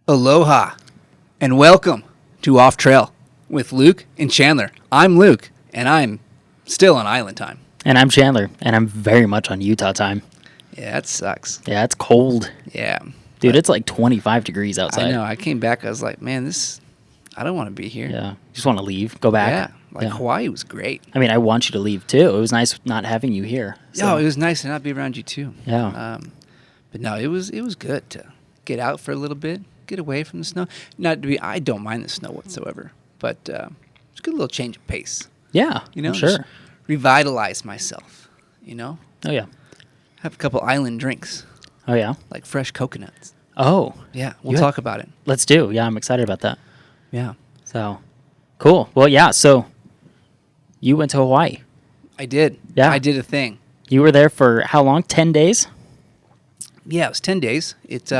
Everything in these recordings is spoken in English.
Aloha and welcome to Off Trail with Luke and Chandler. I'm Luke and I'm still on island time. And I'm Chandler, and I'm very much on Utah time. Yeah, that sucks. Yeah, it's cold. Yeah. Dude, it's like 25 degrees outside. I know. I came back. I was like, man, I don't want to be here. Yeah. You just want to leave, go back. Yeah. Hawaii was great. I mean, I want you to leave too. It was nice not having you here. So. It was nice to not be around you too. Yeah. But no, it was good to get out for a little bit, get away from the snow. I don't mind the snow whatsoever, but it's a good little change of pace. Yeah. Sure. Just revitalize myself, Oh, yeah. Have a couple island drinks. Oh, yeah. Like fresh coconuts. Oh. Yeah, we'll talk about it. Let's do. Yeah, I'm excited about that. Yeah. So, cool. Well, yeah, so you went to Hawaii. I did. Yeah. I did a thing. You were there for how long? 10 days? Yeah, it was 10 days. It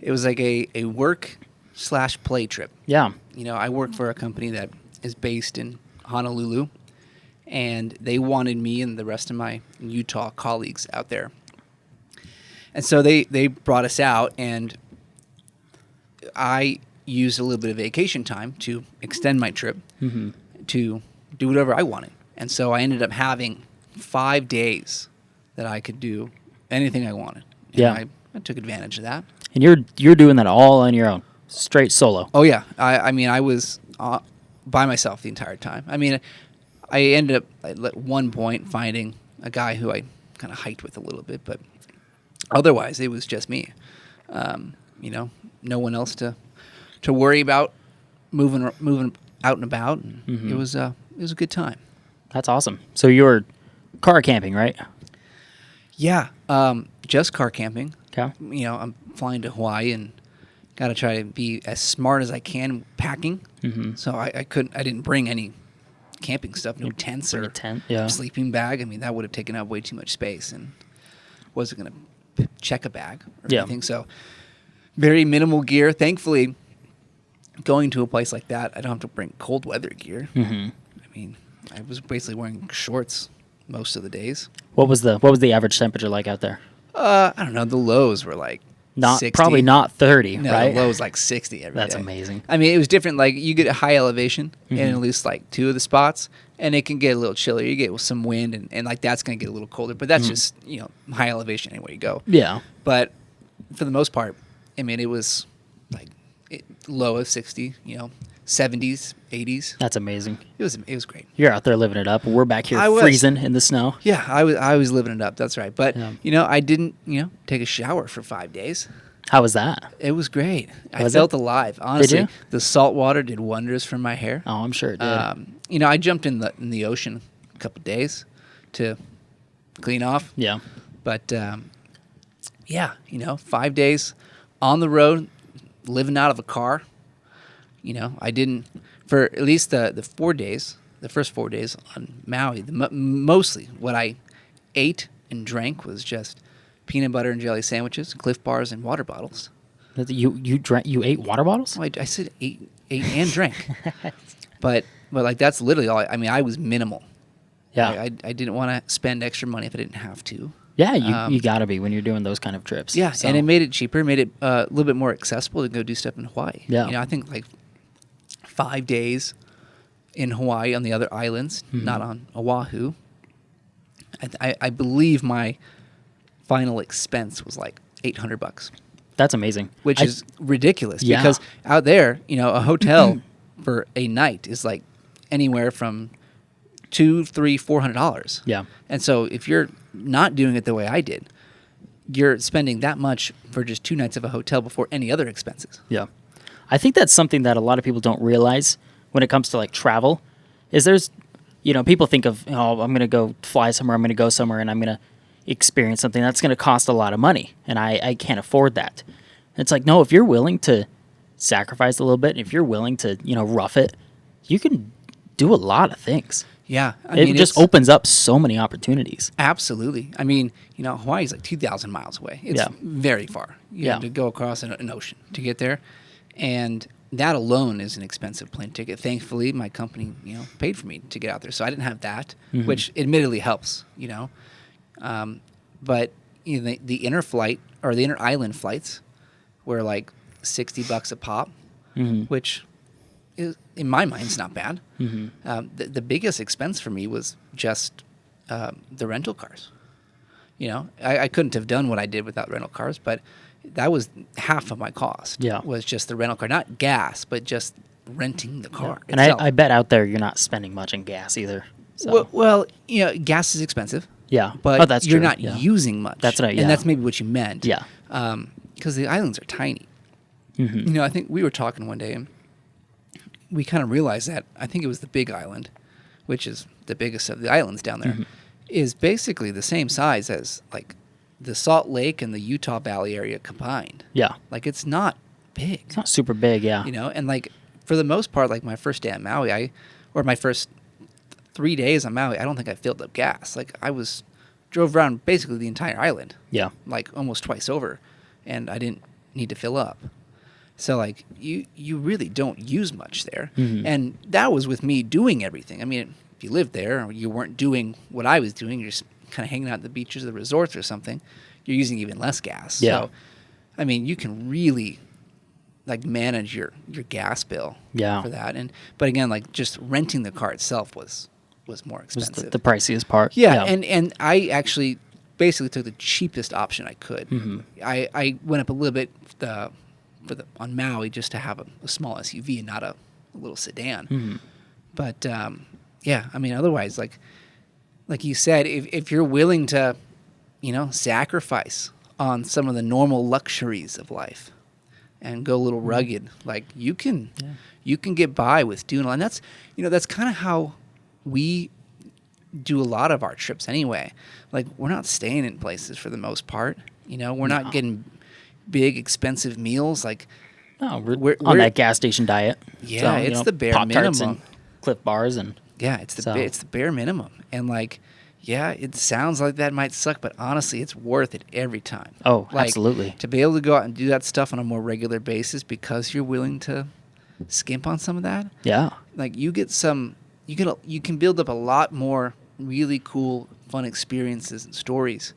was like a work/play trip. Yeah. I work for a company that is based in Honolulu, and they wanted me and the rest of my Utah colleagues out there. And so they brought us out, and I used a little bit of vacation time to extend my trip to do whatever I wanted. And so I ended up having 5 days that I could do anything I wanted. And Yeah. I took advantage of that. And you're doing that all on your own, straight solo. Oh, yeah. I mean, I was by myself the entire time. I mean, I ended up at one point finding a guy who I kind of hiked with a little bit, but otherwise it was just me. No one else to worry about moving out and about. And it was a good time. That's awesome. So you were car camping, right? Yeah, just car camping. Okay. I'm flying to Hawaii and got to try to be as smart as I can packing. So I didn't bring any camping stuff, no tents Bring or a tent, yeah. sleeping bag. I mean, that would have taken up way too much space and wasn't going to check a bag or anything. So very minimal gear. Thankfully, going to a place like that, I don't have to bring cold weather gear. I mean, I was basically wearing shorts most of the days. What was the average temperature like out there? I don't know. The lows were like 60. Probably not 30, No, right? the low was like 60 every That's day. amazing. I mean, it was different. Like, you get a high elevation in at least like two of the spots, and it can get a little chillier. You get some wind, and like that's going to get a little colder. But that's just, high elevation anywhere you go. Yeah. But for the most part, I mean, it was like low of 60, 70s, 80s. That's amazing. It was great. You're out there living it up. We're back here I was. freezing in the snow. Yeah, I was living it up. That's right. But, Yeah. I didn't, take a shower for 5 days. How was that? It was great. I Was felt it? alive. Honestly, you? the salt water did wonders for my hair. Oh, I'm sure it did. I jumped in the ocean a couple days to clean off. Yeah. But 5 days on the road, living out of a car. I didn't for at least the 4 days, the first 4 days on Maui. Mostly what I ate and drank was just peanut butter and jelly sandwiches, Cliff Bars, and water bottles. You ate water bottles? Well, I said ate and drank, but like that's literally all. I was minimal. Yeah. I didn't want to spend extra money if I didn't have to. Yeah, you got to be when you're doing those kind of trips. Yeah, So- and it made it cheaper, made it a little bit more accessible to go do stuff in Hawaii. Yeah. I think like 5 days in Hawaii on the other islands, not on Oahu. I believe my final expense was like $800, That's amazing. which is ridiculous Yeah. because out there, a hotel for a night is like anywhere from $200, $300, $400. Yeah. And so if you're not doing it the way I did, you're spending that much for just 2 nights of a hotel before any other expenses. Yeah. I think that's something that a lot of people don't realize when it comes to like travel is there's, people think of, I'm going to go fly somewhere, I'm going to go somewhere and I'm going to experience something that's going to cost a lot of money and I can't afford that. It's like, no, if you're willing to sacrifice a little bit, if you're willing to, rough it, you can do a lot of things. Yeah. It just opens up so many opportunities. Absolutely. I mean, Hawaii's like 2,000 miles away. It's very far. You have to go across an ocean to get there. And that alone is an expensive plane ticket. Thankfully, my company, paid for me to get out there. So I didn't have that, which admittedly helps, But the inner flight or the inner island flights were like $60 a pop, Mm-hmm. which is, in my mind, is not bad. Mm-hmm. The biggest expense for me was just the rental cars. I couldn't have done what I did without rental cars, but that was half of my cost. Yeah. Was just the rental car, not gas, but just renting the car. And itself. I bet out there you're not spending much on gas either. So. Well, gas is expensive. Yeah. But that's you're true. not Yeah. using much. That's right. Yeah. And that's maybe what you meant. Yeah. Because the islands are tiny. Mm-hmm. I think we were talking one day, and we kind of realized that I think it was the Big Island, which is the biggest of the islands down there, is basically the same size as like the Salt Lake and the Utah Valley area combined. Yeah. Like it's not big. It's not super big. Yeah. And like for the most part, like my first day at Maui, or my first 3 days on Maui, I don't think I filled up gas. Like drove around basically the entire island. Yeah. Like almost twice over, and I didn't need to fill up. So like you really don't use much there. Mm-hmm. And that was with me doing everything. I mean, if you lived there or you weren't doing what I was doing, you're just kind of hanging out at the beaches or the resorts or something, you're using even less gas. Yeah. So, I mean, you can really like manage your gas bill for that. But again, like just renting the car itself was more expensive. The priciest part. Yeah. And I actually basically took the cheapest option I could. Mm-hmm. I went up a little bit on Maui just to have a small SUV and not a little sedan. Mm-hmm. But yeah, I mean, otherwise, like you said, if you're willing to, sacrifice on some of the normal luxuries of life and go a little rugged, like you can get by with doing all. And that's kind of how we do a lot of our trips anyway. Like we're not staying in places for the most part. We're not getting big expensive meals. Like no, we're on that gas station diet. Yeah, so, it's the bare Pop-Tarts minimum. And Cliff Bars and it's the bare minimum. And like, yeah, it sounds like that might suck, but honestly, it's worth it every time. Oh, like, absolutely. To be able to go out and do that stuff on a more regular basis because you're willing to skimp on some of that. Yeah. Like you can build up a lot more really cool, fun experiences and stories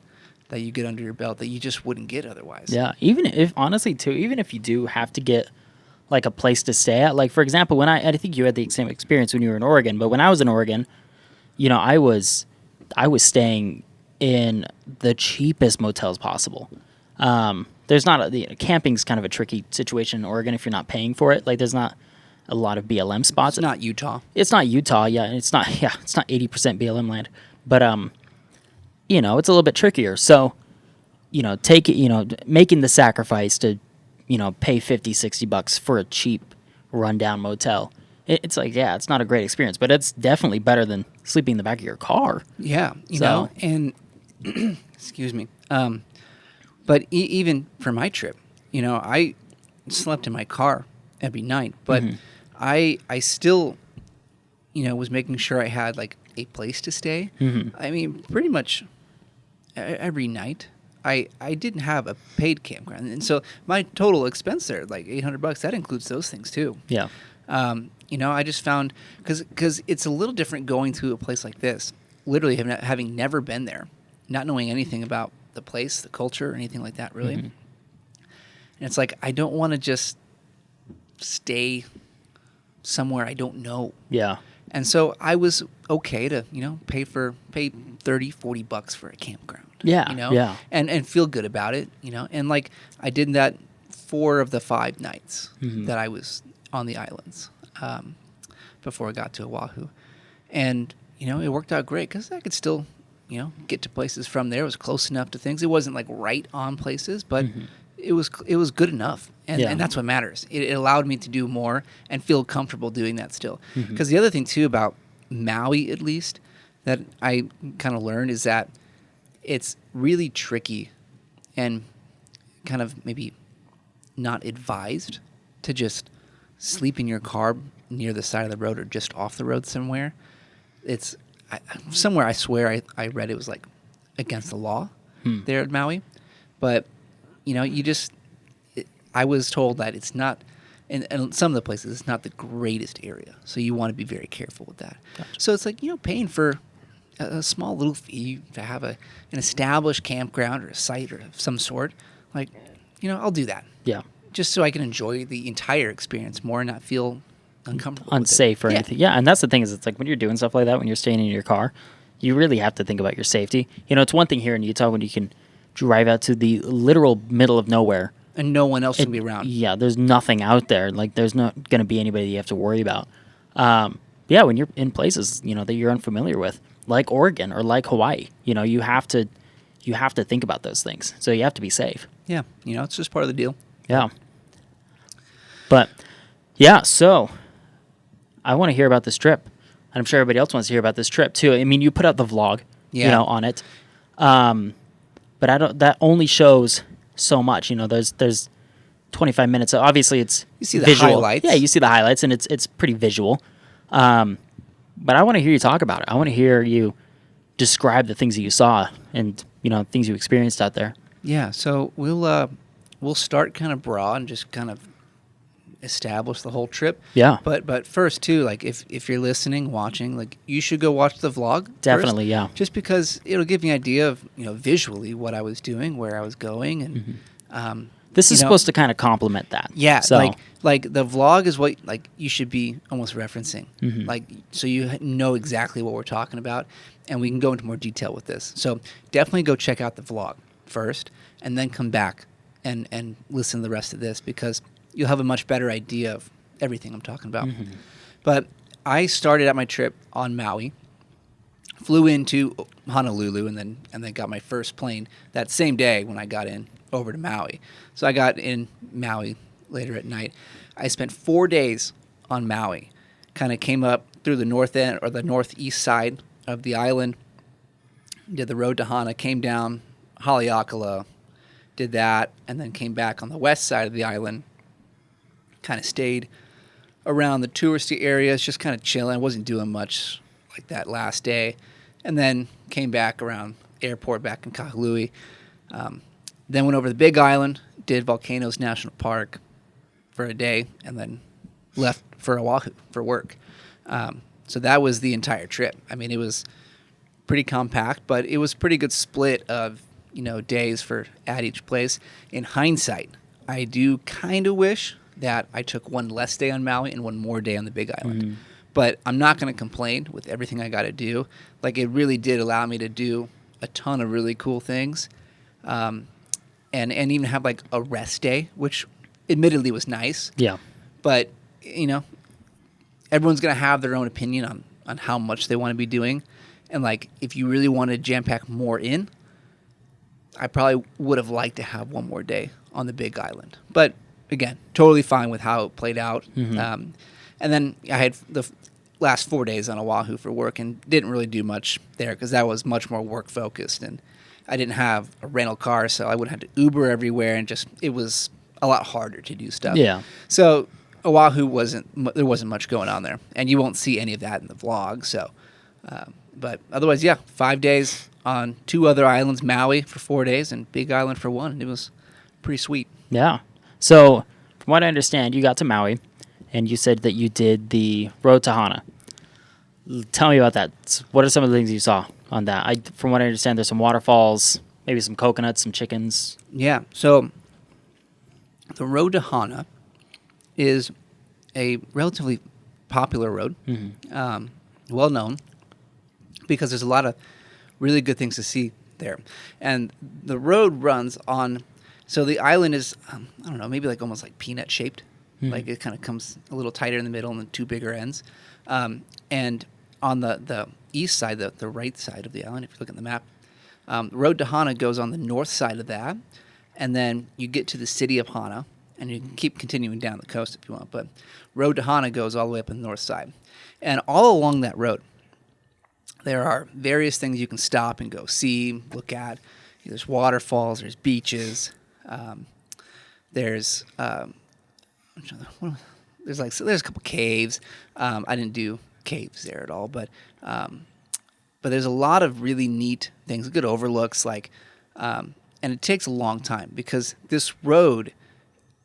that you get under your belt that you just wouldn't get otherwise. Yeah. Even if you do have to get like a place to stay at, like for example, I think you had the same experience when you were in Oregon, but when I was in Oregon, I was staying in the cheapest motels possible. There's not camping's kind of a tricky situation in Oregon if you're not paying for it. Like there's not a lot of BLM spots. It's not Utah. It's not Utah, yeah. It's not 80% BLM land. But it's a little bit trickier. So, making the sacrifice to, pay $50-$60 for a cheap rundown motel. It's like, yeah, it's not a great experience, but it's definitely better than sleeping in the back of your car. Yeah, and excuse me. But even for my trip, I slept in my car every night, but I still, was making sure I had like a place to stay. I mean, pretty much every night. I didn't have a paid campground, and so my total expense there, like $800, that includes those things too. Yeah. I just found because it's a little different going to a place like this, literally having never been there, not knowing anything about the place, the culture, or anything like that, really. And it's like I don't want to just stay somewhere I don't know. Yeah. And so I was okay to, pay $30-$40 for a campground. Yeah. Yeah. And feel good about it, And like I did that 4 of the 5 nights that I was on the islands before I got to Oahu. And, it worked out great because I could still, get to places from there. It was close enough to things. It wasn't like right on places, but it was good enough. And that's what matters. It allowed me to do more and feel comfortable doing that still. Because the other thing, too, about Maui, at least, that I kind of learned is that it's really tricky and kind of maybe not advised to just sleep in your car near the side of the road or just off the road somewhere. It's somewhere I swear I read it was like against the law there at Maui. But, I was told that it's not, and some of the places, it's not the greatest area. So you want to be very careful with that. Gotcha. So it's like, paying for a small little fee to have an established campground or a site or of some sort. Like, I'll do that. Yeah. just so I can enjoy the entire experience more and not feel uncomfortable, with it. Unsafe or Yeah. anything. Yeah, and that's the thing is, it's like when you're doing stuff like that, when you're staying in your car, you really have to think about your safety. You know, it's one thing here in Utah when you can drive out to the literal middle of nowhere. And no one else can be around. Yeah, there's nothing out there. Like, there's not going to be anybody you have to worry about. Yeah, when you're in places, you know, that you're unfamiliar with, like Oregon or like Hawaii, you know, you have to think about those things. So you have to be safe. Yeah, you know, it's just part of the deal. Yeah. But yeah, so I want to hear about this trip. And I'm sure everybody else wants to hear about this trip too. I mean, you put out the vlog, you Yeah. know, on it. But that only shows so much. You know, there's 25 minutes. So obviously it's You see the visual. highlights. Yeah, you see the highlights, and it's pretty visual. But I want to hear you talk about it. I want to hear you describe the things that you saw and, you know, things you experienced out there. Yeah, so we'll start kind of broad and just kind of establish the whole trip. Yeah. But first too, like if you're listening, watching, like you should go watch the vlog. Definitely, first, yeah. Just because it'll give you an idea of, you know, visually what I was doing, where I was going, and This is you know, supposed to kind of complement that. yeah, So, like the vlog is what like you should be almost referencing, like so you know exactly what we're talking about, and we can go into more detail with this. So definitely go check out the vlog first, and then come back and listen to the rest of this because you'll have a much better idea of everything I'm talking about. But I started out my trip on Maui, flew into Honolulu, and then got my first plane that same day when I got in over to Maui. So I got in Maui later at night. I spent 4 days on Maui, kind of came up through the north end or the northeast side of the island, did the road to Hana, came down Haleakala, did that, and then came back on the west side of the island, kind of stayed around the touristy areas, just kind of chilling. I wasn't doing much like that last day, and then came back around airport back in Kahului. Then went over to the Big Island, did Volcanoes National Park for a day, and then left for Oahu for work. So that was the entire trip. I mean, it was pretty compact, but it was a pretty good split of, you know, days at each place. In hindsight, I do kind of wish that I took one less day on Maui and one more day on the Big Island. But I'm not going to complain with everything I got to do. Like, it really did allow me to do a ton of really cool things. And even have like a rest day, which admittedly was nice. yeah. But, you know, everyone's going to have their own opinion on how much they want to be doing. And like, if you really want to jam pack more in, I probably would have liked to have one more day on the Big Island. But again, totally fine with how it played out. And then I had the last 4 days on Oahu for work and didn't really do much there because that was much more work focused. And I didn't have a rental car, so I would have to Uber everywhere, and it was a lot harder to do stuff. Yeah. So Oahu there wasn't much going on there, and you won't see any of that in the vlog. So, but otherwise, yeah, 5 days on 2 other islands, Maui for 4 days, and Big Island for 1. And it was pretty sweet. Yeah. So, from what I understand, you got to Maui, and you said that you did the road to Hana. Tell me about that. What are some of the things you saw on that? From what I understand, there's some waterfalls, maybe some coconuts, some chickens. Yeah. So the road to Hana is a relatively popular road, well known, because there's a lot of really good things to see there. And the road runs on, so the island is, I don't know, maybe like almost like peanut shaped. Like it kind of comes a little tighter in the middle and then 2 bigger ends. And on the east side, the right side of the island, if you look at the map, road to Hana goes on the north side of that. And then you get to the city of Hana, and you can keep continuing down the coast if you want. But road to Hana goes all the way up on the north side. And all along that road, there are various things you can stop and go see, look at. There's waterfalls, there's beaches, there's there's a couple caves. I didn't do caves there at all, but there's a lot of really neat things, good overlooks, and it takes a long time because this road,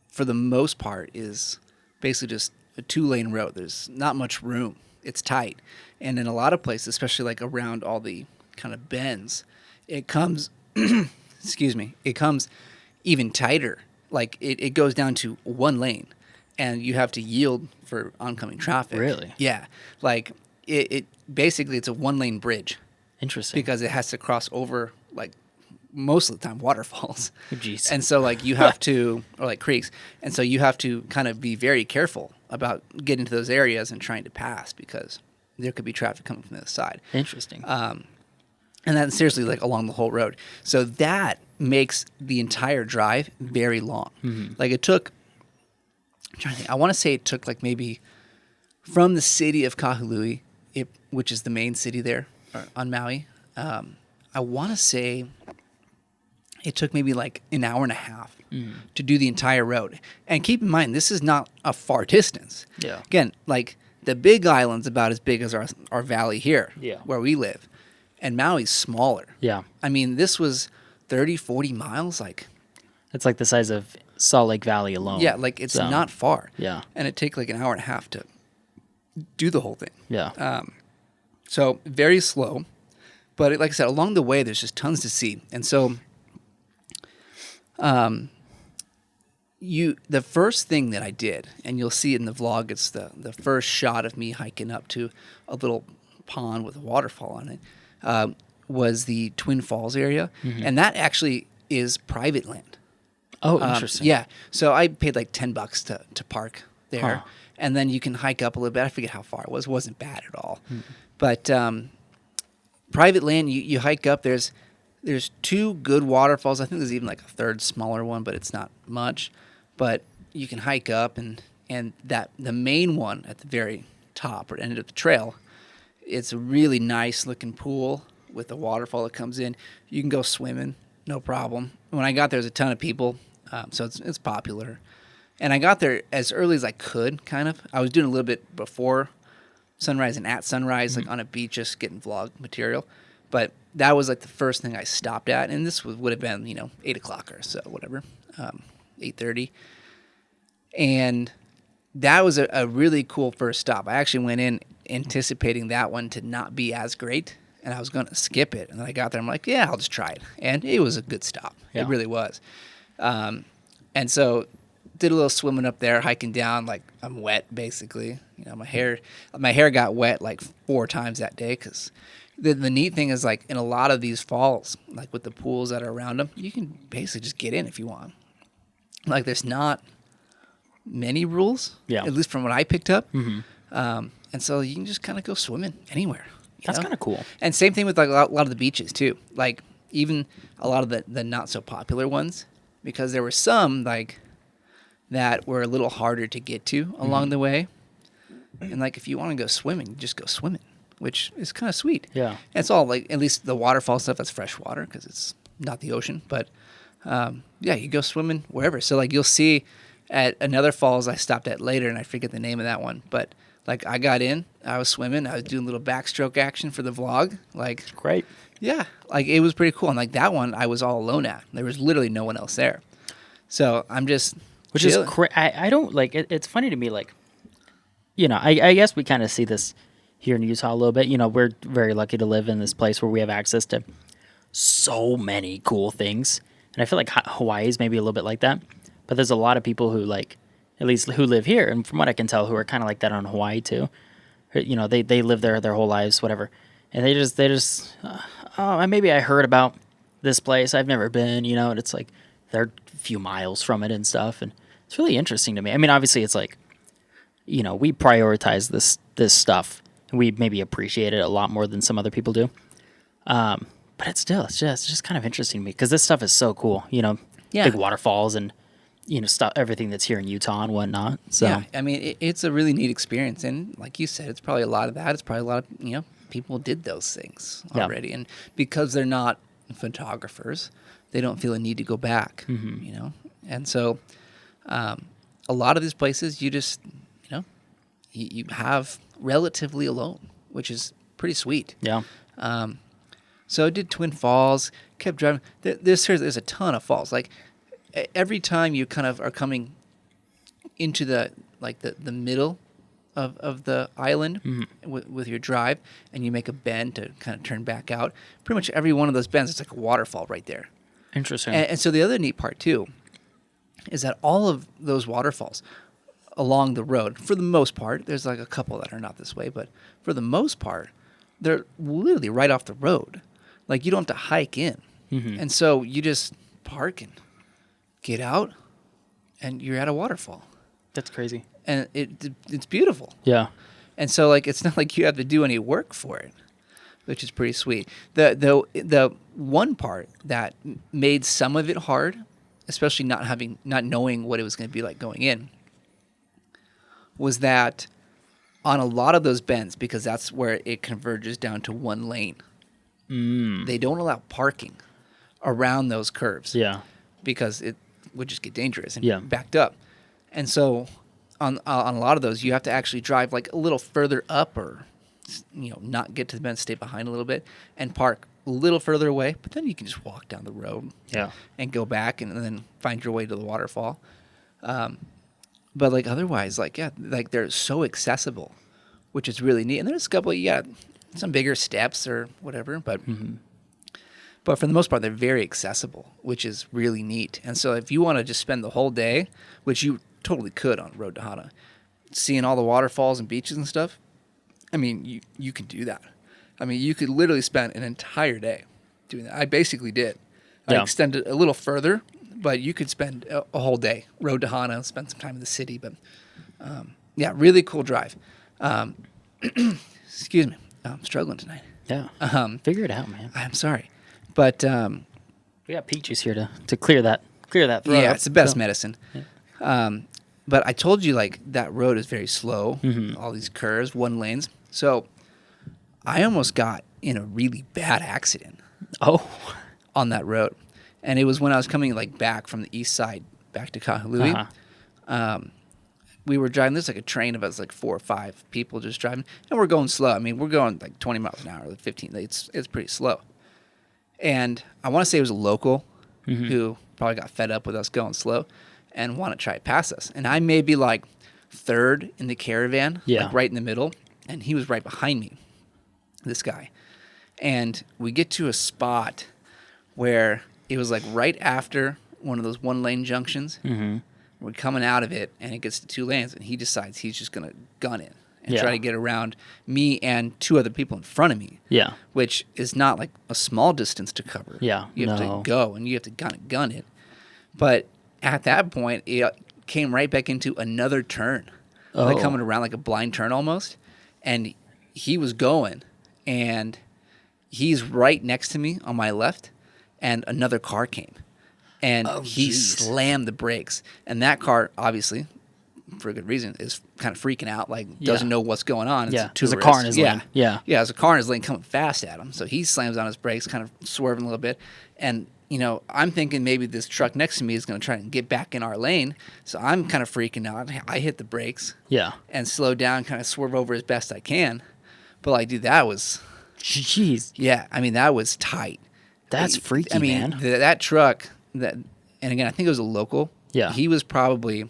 for the most part, is basically just a 2-lane road. There's not much room. It's tight, and in a lot of places, especially like around all the kind of bends, it comes, excuse me, it comes even tighter like it goes down to one lane, and you have to yield for oncoming traffic. Really? Yeah. Like it basically it's a 1-lane bridge Interesting. because it has to cross over like most of the time waterfalls. Oh, jeez. And so like you have to, or like creeks, and so you have to kind of be very careful about getting to those areas and trying to pass because there could be traffic coming from the other side. Interesting. And that's seriously like along the whole road. So that makes the entire drive very long. Like it took, I'm trying to think, I want to say it took like maybe from the city of Kahului, which is the main city there on Maui. I want to say it took maybe like an hour and a half to do the entire road. And keep in mind, this is not a far distance. Yeah. Again, like the Big Island's about as big as our valley here, Yeah. where we live. And Maui's smaller. Yeah. I mean, this was 30, 40 miles. Like, It's like the size of Salt Lake Valley alone. yeah, like it's So, not far. Yeah. And it take like an hour and a half to do the whole thing. Yeah. So very slow. But like I said, along the way, there's just tons to see. And so the first thing that I did, and you'll see it in the vlog, it's the first shot of me hiking up to a little pond with a waterfall on it, was the Twin Falls area. And that actually is private land. Oh, interesting. Yeah. So I paid like $10 to park there. Huh. And then you can hike up a little bit. I forget how far it was. It wasn't bad at all. But private land, you hike up. There's 2 good waterfalls. I think there's even like a third smaller one, but it's not much. But you can hike up, and that the main one at the very top or end of the trail, it's a really nice looking pool with a waterfall that comes in. You can go swimming, no problem. When I got there, there's a ton of people, so it's popular. And I got there as early as I could, kind of. I was doing a little bit before sunrise and at sunrise, like on a beach, just getting vlog material. But that was like the first thing I stopped at, and this would have been 8 o'clock or so, whatever, 8:30. And that was a really cool first stop. I actually went in anticipating that one to not be as great, and I was going to skip it. And then I got there, I'm like, yeah, I'll just try it. And it was a good stop. Yeah. It really was. And so did a little swimming up there, hiking down, like I'm wet basically. My hair got wet like 4 times that day because the neat thing is like in a lot of these falls, like with the pools that are around them, you can basically just get in if you want. Like there's not many rules, at least from what I picked up. And so you can just kind of go swimming anywhere. That's kind of cool. And same thing with like a lot of the beaches too. Like even a lot of the not so popular ones, because there were some like that were a little harder to get to along the way. And like if you want to go swimming, you just go swimming, which is kind of sweet. Yeah. And it's all like at least the waterfall stuff that's fresh water because it's not the ocean. But yeah, you go swimming wherever. So like you'll see at another falls I stopped at later, and I forget the name of that one, but like I got in, I was swimming, I was doing a little backstroke action for the vlog. Like Great. yeah, like it was pretty cool. And like that one I was all alone at. There was literally no one else there. So I'm just Which chilling. is I don't like it, it's funny to me, like, I guess we kind of see this here in Utah a little bit. We're very lucky to live in this place where we have access to so many cool things. And I feel like Hawaii is maybe a little bit like that. But there's a lot of people who like, at least who live here, and from what I can tell, who are kind of like that on Hawaii too. They live there their whole lives, whatever. And they just maybe I heard about this place. I've never been, and it's like they're a few miles from it and stuff. And it's really interesting to me. I mean, obviously it's like, we prioritize this stuff, and we maybe appreciate it a lot more than some other people do. But it's just kind of interesting to me because this stuff is so cool, Yeah. big waterfalls and, stuff, everything that's here in Utah and whatnot. So yeah, I mean, it's a really neat experience. And like you said, it's probably a lot of that. It's probably a lot of, people did those things already. And because they're not photographers, they don't feel a need to go back, And so a lot of these places you just, you have relatively alone, which is pretty sweet. yeah. So I did Twin Falls, kept driving. There's a ton of falls. Like every time you kind of are coming into the middle of the island with your drive, and you make a bend to kind of turn back out. Pretty much every one of those bends, it's like a waterfall right there. Interesting. And so the other neat part too is that all of those waterfalls along the road, for the most part, there's like a couple that are not this way, but for the most part, they're literally right off the road. Like you don't have to hike in. And so you just park and get out and you're at a waterfall. That's crazy. And it's beautiful. Yeah. And so like it's not like you have to do any work for it, which is pretty sweet. The one part that made some of it hard, especially not knowing what it was going to be like going in, was that on a lot of those bends, because that's where it converges down to one lane, they don't allow parking around those curves. Yeah. Because it would just get dangerous and Yeah. backed up. And so on a lot of those, you have to actually drive like a little further up, or not get to the bend, stay behind a little bit, and park a little further away. But then you can just walk down the road, and go back and then find your way to the waterfall. But like otherwise, like they're so accessible, which is really neat. And there's a couple, some bigger steps or whatever, but for the most part, they're very accessible, which is really neat. And so if you want to just spend the whole day, which you totally could on Road to Hana, seeing all the waterfalls and beaches and stuff, I mean, you can do that. I mean, you could literally spend an entire day doing that. I basically did. I extended a little further, but you could spend a whole day Road to Hana, spend some time in the city. But really cool drive. Excuse me, I'm struggling tonight. Yeah. Figure it out, man. I'm sorry, but We got peaches here to clear that throat. yeah, up, it's the best so. medicine. Yeah. But I told you, like, that road is very slow, all these curves, one lanes. So I almost got in a really bad accident on that road. And it was when I was coming, like, back from the east side back to Kahului. We were driving. There's, like, a train of us, like, 4 or 5 people just driving. And we're going slow. I mean, we're going, like, 20 miles an hour, like 15. It's pretty slow. And I want to say it was a local who probably got fed up with us going slow and want to try to pass us. And I may be like third in the caravan, like right in the middle, and he was right behind me, this guy. And we get to a spot where it was like right after one of those one-lane junctions. We're coming out of it, and it gets to 2 lanes, and he decides he's just going to gun it and try to get around me and 2 other people in front of me. Yeah. Which is not like a small distance to cover. Yeah. You have to go, and you have to gun it. But at that point, it came right back into another turn. Like coming around like a blind turn almost. And he was going, and he's right next to me on my left, and another car came. And he slammed the brakes. And that car, obviously, for a good reason, is kind of freaking out, like doesn't know what's going on. There's a car in his lane. Yeah, there's a car in his lane coming fast at him. So he slams on his brakes, kind of swerving a little bit. And, I'm thinking maybe this truck next to me is going to try and get back in our lane. So I'm kind of freaking out. I hit the brakes. Yeah. And slow down, kind of swerve over as best I can. But, like, dude, that was... Jeez. Yeah, I mean, that was tight. That's freaky, man. That truck, and again, I think it was a local. Yeah. He was probably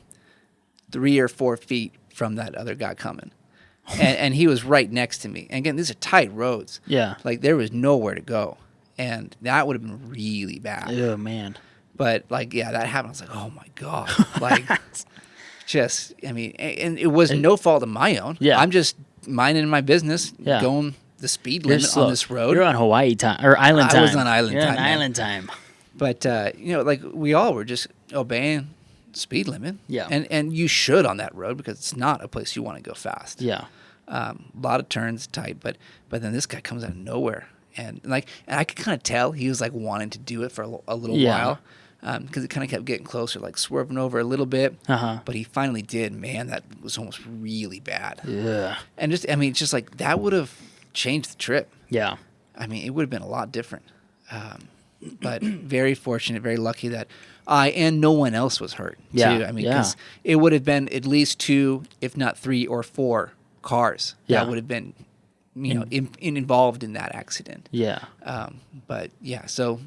3 or 4 feet from that other guy coming. And he was right next to me. And again, these are tight roads. Yeah. Like, there was nowhere to go. And that would have been really bad. Oh, man. But, like, yeah, that happened. I was like, oh, my God. Like, and it was no fault of my own. Yeah. I'm just minding my business, going the speed limit on this road. You're on Hawaii time, or island time. I was on island You're time. on island time. But, like, we all were just obeying speed limit. Yeah. And you should on that road, because it's not a place you want to go fast. Yeah. A lot of turns, tight, but then this guy comes out of nowhere. And I could kind of tell he was like wanting to do it for a little while, because it kind of kept getting closer, like swerving over a little bit. But he finally did. Man, that was almost really bad. Yeah. And just like that would have changed the trip. Yeah. I mean, it would have been a lot different. But very fortunate, very lucky that I and no one else was hurt. Yeah. Too. I mean, because it would have been at least 2, if not 3 or 4 cars that would have been, involved in that accident. Yeah. But yeah, so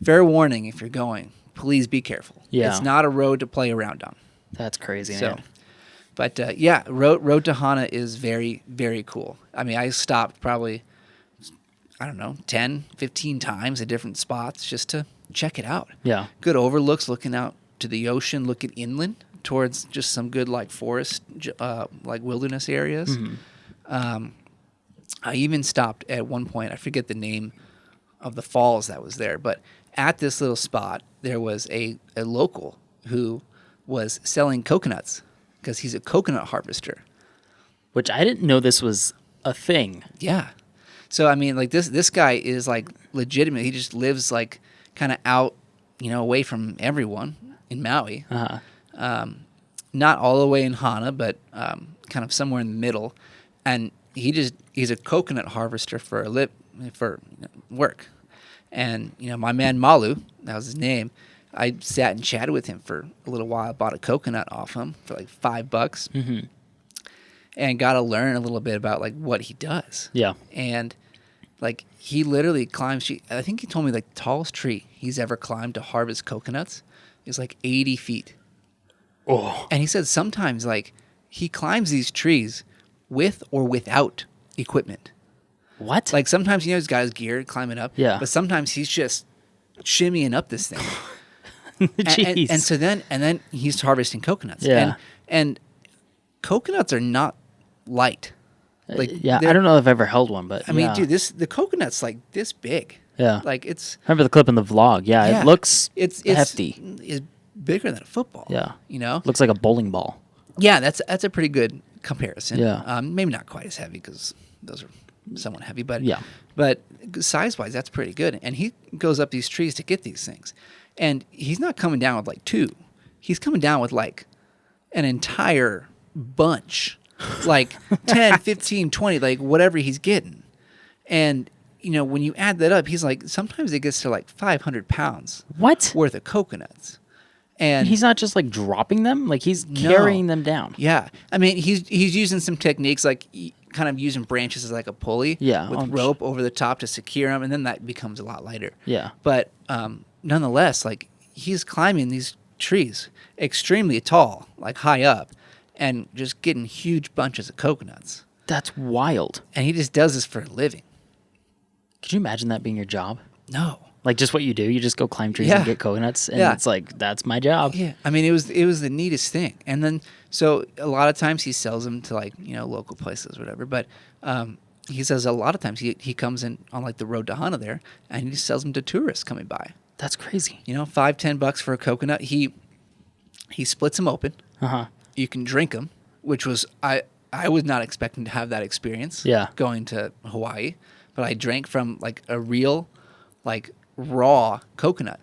fair warning, if you're going, please be careful. Yeah. It's not a road to play around on. That's crazy, So, man. but Road to Hana is very, very cool. I mean, I stopped probably, 10, 15 times at different spots just to check it out. Yeah. Good overlooks, looking out to the ocean, looking inland towards just some good like forest, like wilderness areas. I even stopped at one point. I forget the name of the falls that was there, but at this little spot, there was a local who was selling coconuts because he's a coconut harvester. Which I didn't know this was a thing. Yeah. So I mean, like this guy is like legitimate. He just lives like kind of out, away from everyone in Maui. Not all the way in Hana, but kind of somewhere in the middle. And he's a coconut harvester for work. And my man Malu, that was his name. I sat and chatted with him for a little while. Bought a coconut off him for like $5. And got to learn a little bit about like what he does. Yeah. And like he literally climbs. I think he told me like the tallest tree he's ever climbed to harvest coconuts is like 80 feet. Oh. And he said sometimes like he climbs these trees with or without equipment. What? Like sometimes he's got his gear climbing up. Yeah. But sometimes he's just shimmying up this thing. Jeez. And so then he's harvesting coconuts. Yeah. And coconuts are not light. Like I don't know if I've ever held one, but I mean, dude, the coconut's like this big. Yeah. Like it's. Remember the clip in the vlog? Yeah, it looks it's hefty. It's bigger than a football. Yeah. Looks like a bowling ball. Yeah, that's a pretty good comparison. Yeah. Maybe not quite as heavy because those are somewhat heavy, but Yeah. But size wise, that's pretty good. And he goes up these trees to get these things, and he's not coming down with like 2. He's coming down with like an entire bunch, like 10, 15, 20, like whatever he's getting. And when you add that up, he's like, sometimes it gets to like 500 pounds What? worth of coconuts. And He's not just like dropping them; like he's carrying them down. yeah, I mean, he's using some techniques like kind of using branches as like a pulley, Yeah, with rope over the top to secure them, and then that becomes a lot lighter. Yeah. But nonetheless, like he's climbing these trees extremely tall, like high up, and just getting huge bunches of coconuts. That's wild. And he just does this for a living. Could you imagine that being your job? No. Like just what you do? You just go climb trees Yeah. and get coconuts, and Yeah. it's like that's my job. Yeah, I mean, it was the neatest thing. And then, so a lot of times he sells them to like local places, or whatever. But he says a lot of times he comes in on like the road to Hana there, and he sells them to tourists coming by. That's crazy. $5-10 for a coconut. He splits them open. You can drink them, which was I was not expecting to have that experience. Yeah. Going to Hawaii, but I drank from like a real, like raw coconut.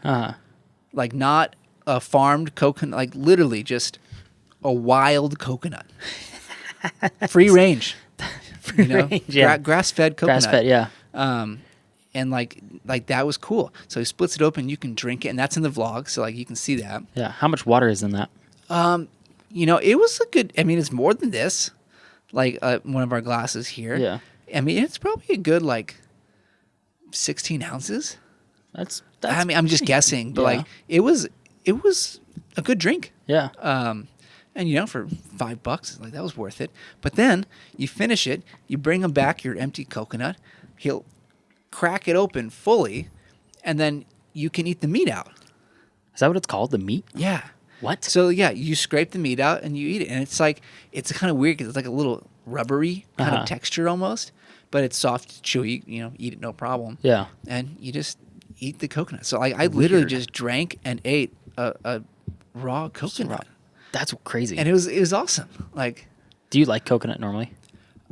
Like not a farmed coconut, like literally just a wild coconut. Free range. Free range, yeah. Grass-fed coconut. Grass-fed, yeah. And like that was cool. So he splits it open, you can drink it, and that's in the vlog, so like you can see that. Yeah. How much water is in that? It was a good, I mean, it's more than this, like one of our glasses here. Yeah. I mean, it's probably a good like 16 ounces. That's I mean, I'm just guessing, but yeah. like it was a good drink. Yeah. And for $5, like that was worth it. But then you finish it, you bring him back your empty coconut. He'll crack it open fully, and then you can eat the meat out. Is that what it's called? The meat? Yeah. What? So yeah, you scrape the meat out and you eat it, and it's kind of weird because it's like a little rubbery kind of texture almost, but it's soft, chewy. Eat it no problem. Yeah. And you just eat the coconut. So I literally just drank and ate a raw coconut. That's crazy. And it was awesome. Like, do you like coconut normally?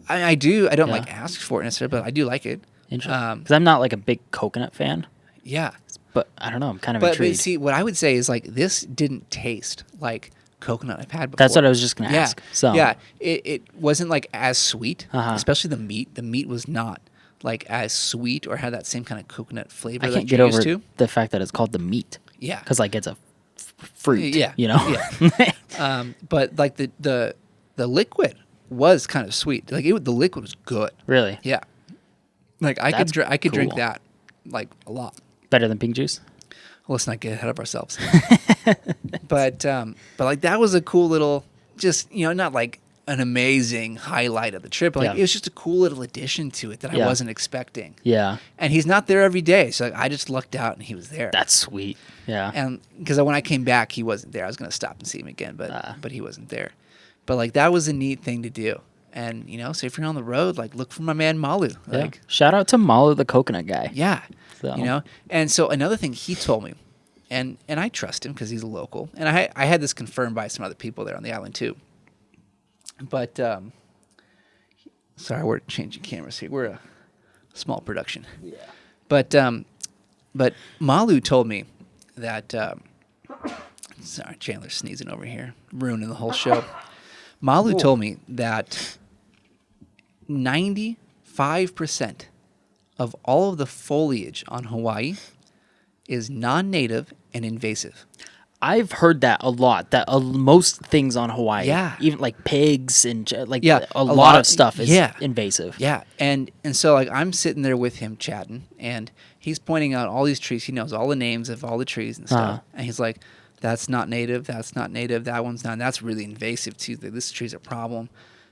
I do. I don't Yeah. like ask for it necessarily, but I do like it. Interesting. Because I'm not like a big coconut fan, Yeah. but I don't know. I'm kind of But intrigued. see, what I would say is like this didn't taste like coconut I've had before. That's what I was just gonna ask. So yeah, it wasn't like as sweet, Uh-huh. especially the meat. The meat was not like as sweet or had that same kind of coconut flavor I that can't you're get used over to. the fact that it's called the meat. Yeah. Because like it's a fruit. Yeah. Yeah. But like the liquid was kind of sweet. Like the liquid was good. Really? Yeah. Like I That's could drink cool. that like a lot. Better than pink juice? Let's not get ahead of ourselves. But like that was a cool little, just not like an amazing highlight of the trip. Like it was just a cool little addition to it that I wasn't expecting. Yeah. And he's not there every day, so like, I just lucked out and he was there. That's sweet. Yeah. And because when I came back, he wasn't there. I was gonna stop and see him again, but he wasn't there. But like that was a neat thing to do. And so if you're on the road, like look for my man Malu. Like shout out to Malu, the coconut guy. Yeah. So. And so another thing he told me, and I trust him because he's a local, and I had this confirmed by some other people there on the island too. But sorry, we're changing cameras here. We're a small production. Yeah. But Malu told me that sorry, Chandler's sneezing over here, ruining the whole show. Malu told me that 95% of all of the foliage on Hawaii is non-native and invasive. I've heard that a lot. That most things on Hawaii, even like pigs and a lot of stuff is invasive. Yeah, and so like I'm sitting there with him chatting, and he's pointing out all these trees. He knows all the names of all the trees and stuff, and he's like, "That's not native. That's not native. That one's not. That's really invasive too. This tree's a problem."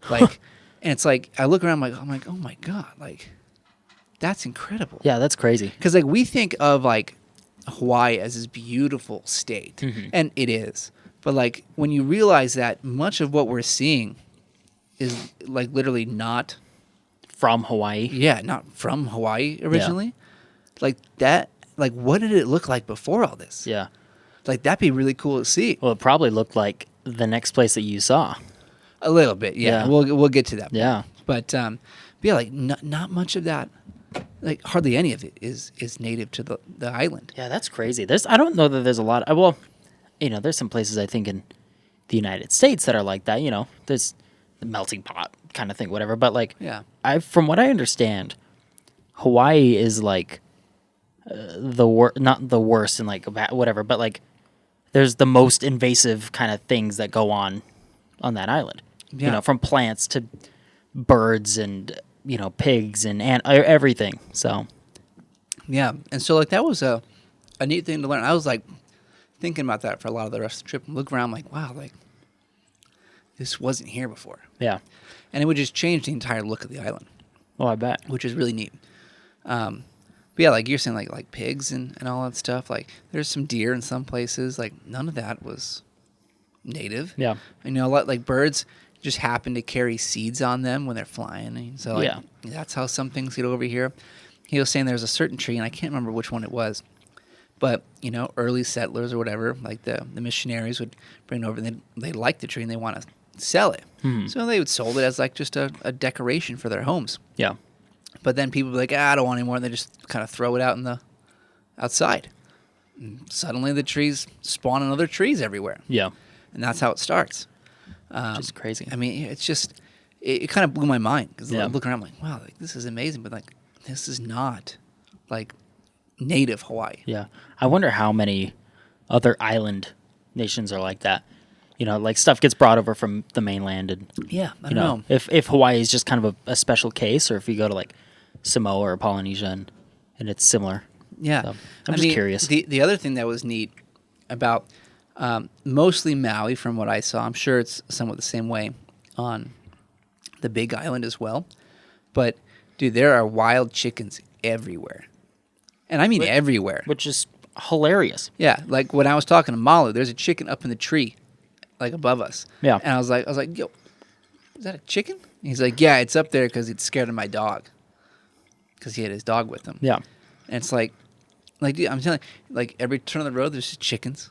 Like, and it's like I look around, I'm like, oh my god, like that's incredible. Yeah, that's crazy. Because like we think of like Hawaii as this beautiful state, and it is. But like when you realize that much of what we're seeing is like literally not from Hawaii. Yeah, not from Hawaii originally. Yeah. Like that. Like what did it look like before all this? Yeah. Like that'd be really cool to see. Well, it probably looked like the next place that you saw. A little bit, yeah. We'll get to that. Yeah. But yeah, like not much of that. Like hardly any of it is native to the island. Yeah, that's crazy. I don't know that there's a lot. There's some places I think in the United States that are like that. There's the melting pot kind of thing, whatever. But like, from what I understand, Hawaii is like not the worst and like whatever, but like there's the most invasive kind of things that go on that island. Yeah. From plants to birds and pigs and everything. So, yeah, and so like that was a neat thing to learn. I was like thinking about that for a lot of the rest of the trip and look around like, wow, like this wasn't here before. Yeah, and it would just change the entire look of the island. Oh, I bet. Which is really neat. But yeah, like you're saying, like pigs and all that stuff. Like there's some deer in some places. Like none of that was native. Yeah, a lot like birds just happen to carry seeds on them when they're flying. And so that's how some things get over here. He was saying there's a certain tree, and I can't remember which one it was, but early settlers or whatever, like the missionaries would bring it over, and they like the tree and they want to sell it. So they would sold it as like just a decoration for their homes. Yeah. But then people would be like, I don't want any more, and they just kind of throw it out in the outside. And suddenly the trees spawn other trees everywhere. Yeah. And that's how it starts. Which is crazy. I mean, it's just, it kind of blew my mind because I'm looking around, I'm like, wow, like, this is amazing, but like, this is not like native Hawaii. Yeah. I wonder how many other island nations are like that. Like stuff gets brought over from the mainland. And, yeah, I don't know. If Hawaii is just kind of a special case, or if you go to like Samoa or Polynesia and it's similar. Yeah. So, I'm just curious. The other thing that was neat about mostly Maui, from what I saw, I'm sure it's somewhat the same way on the Big Island as well. But, dude, there are wild chickens everywhere. And I mean everywhere. Which is hilarious. Yeah, like when I was talking to Malu, there's a chicken up in the tree, like above us. Yeah. And I was like, yo, is that a chicken? And he's like, yeah, it's up there because it's scared of my dog. Because he had his dog with him. Yeah. And it's like, dude, I'm telling you, like every turn of the road, there's just chickens.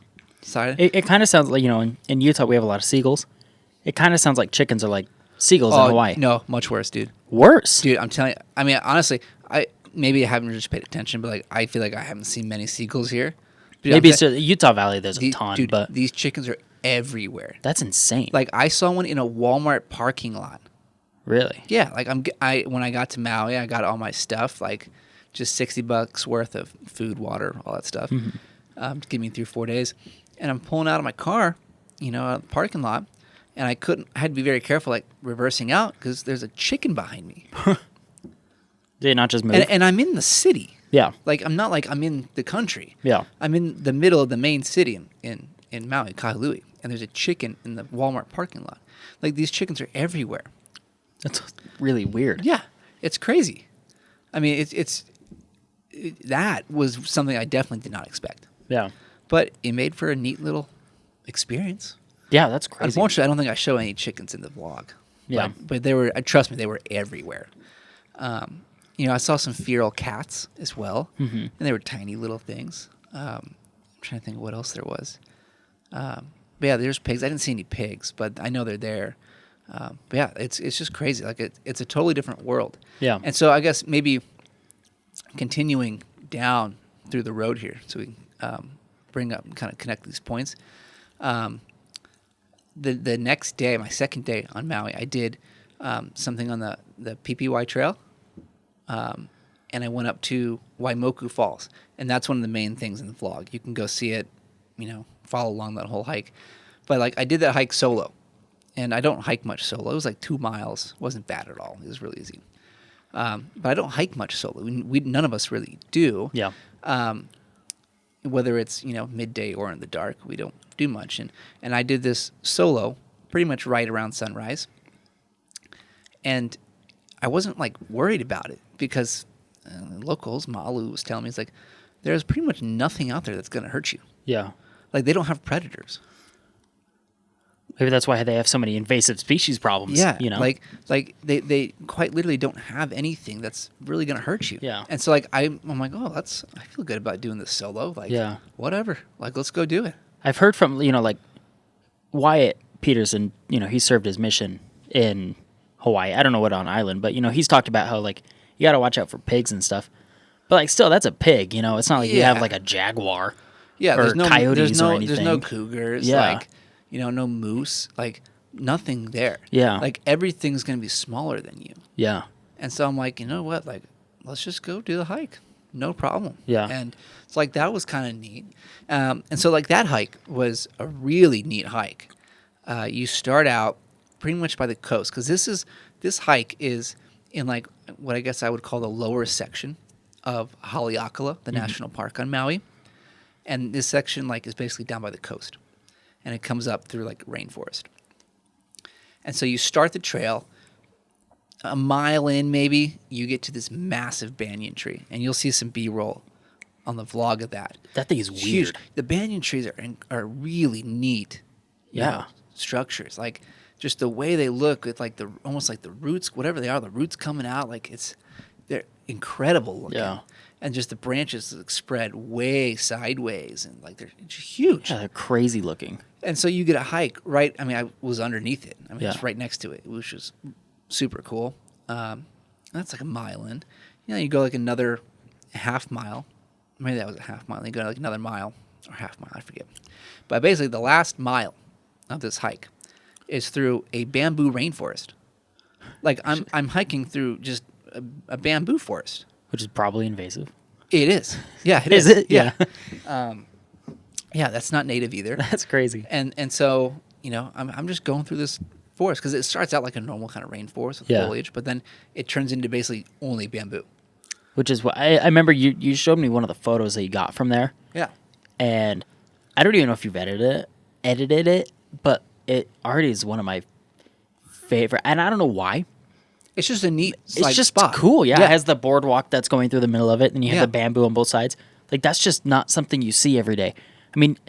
It kind of sounds like, in Utah we have a lot of seagulls. It kind of sounds like chickens are like seagulls in Hawaii. No, much worse, dude. Worse? Dude, I'm telling you. I mean, honestly, maybe I haven't just paid attention, but like I feel like I haven't seen many seagulls here. Dude, maybe it's just Utah Valley, there's a ton. Dude, but these chickens are everywhere. That's insane. Like I saw one in a Walmart parking lot. Really? Yeah, like when I got to Maui, I got all my stuff, like just $60 worth of food, water, all that stuff, to get me through 4 days. And I'm pulling out of my car, out of the parking lot, and I had to be very careful, like reversing out because there's a chicken behind me. Did it not just move? And I'm in the city. Yeah. Like I'm not like I'm in the country. Yeah. I'm in the middle of the main city in in Maui, Kahului, and there's a chicken in the Walmart parking lot. Like, these chickens are everywhere. That's really weird. Yeah, it's crazy. I mean, that was something I definitely did not expect. Yeah. But it made for a neat little experience. Yeah, that's crazy. Unfortunately, I don't think I show any chickens in the vlog. Yeah. But they were, trust me, they were everywhere. I saw some feral cats as well, and they were tiny little things. I'm trying to think of what else there was. But yeah, there's pigs. I didn't see any pigs, but I know they're there. But yeah, it's just crazy. Like, it's a totally different world. Yeah. And so I guess maybe continuing down through the road here, so we can bring up and kind of connect these points. The next day, my second day on Maui, I did something on the PPY Trail, and I went up to Waimoku Falls, and that's one of the main things in the vlog. You can go see it, follow along that whole hike. But like, I did that hike solo, and I don't hike much solo. It was like 2 miles. It wasn't bad at all. It was really easy. But I don't hike much solo. We none of us really do. Yeah. Whether it's midday or in the dark, we don't do much. And I did this solo, pretty much right around sunrise. And I wasn't like worried about it because locals, Malu was telling me, it's like, there's pretty much nothing out there that's going to hurt you. Yeah. Like, they don't have predators. Maybe that's why they have so many invasive species problems. Yeah, Like they quite literally don't have anything that's really gonna hurt you. Yeah. And so like I'm like, oh, I feel good about doing this solo. Like, yeah, whatever. Like, let's go do it. I've heard from like Wyatt Peterson. He served his mission in Hawaii. I don't know what on island, but he's talked about how like you got to watch out for pigs and stuff. But like, still, that's a pig. It's not like you have like a jaguar. Yeah, or there's no coyotes or anything. There's no cougars. Yeah. Like, no moose. Like, nothing there. Yeah. Like, everything's gonna be smaller than you. Yeah. And so I'm like, you know what? Like, let's just go do the hike. No problem. Yeah. And it's like, that was kind of neat. And so like, that hike was a really neat hike. You start out pretty much by the coast, because this hike is in like what I guess I would call the lower section of Haleakala, the national park on Maui. And this section like is basically down by the coast. And it comes up through like rainforest. And so you start the trail. A mile in, maybe, you get to this massive banyan tree. And you'll see some B-roll on the vlog of that. That thing is It's weird. huge. The banyan trees are really neat structures. Like, just the way they look with like almost like the roots, whatever they are, the roots coming out, like they're incredible looking. Yeah. And just the branches spread way sideways, and like they're huge. Yeah, they're crazy looking. And so you get a hike right. I mean, I was underneath it. I mean, Yeah. it's right next to it, which was super cool. That's like a mile in. You go like another half mile. Maybe that was a half mile. You go like another mile or half mile, I forget. But basically, the last mile of this hike is through a bamboo rainforest. Like, I'm hiking through just a bamboo forest. Which is probably invasive. It is. Yeah, it Is is. it? Yeah. Yeah, that's not native either. That's crazy. And so, I'm just going through this forest, because it starts out like a normal kind of rainforest with Yeah. foliage, but then it turns into basically only bamboo. Which is what I remember you showed me one of the photos that you got from there. Yeah. And I don't even know if you've edited it, but it already is one of my favorite. And I don't know why. It's just a neat It's just spot. cool. Yeah. It has the boardwalk that's going through the middle of it, and you have Yeah. the bamboo on both sides. Like, that's just not something you see every day. I mean,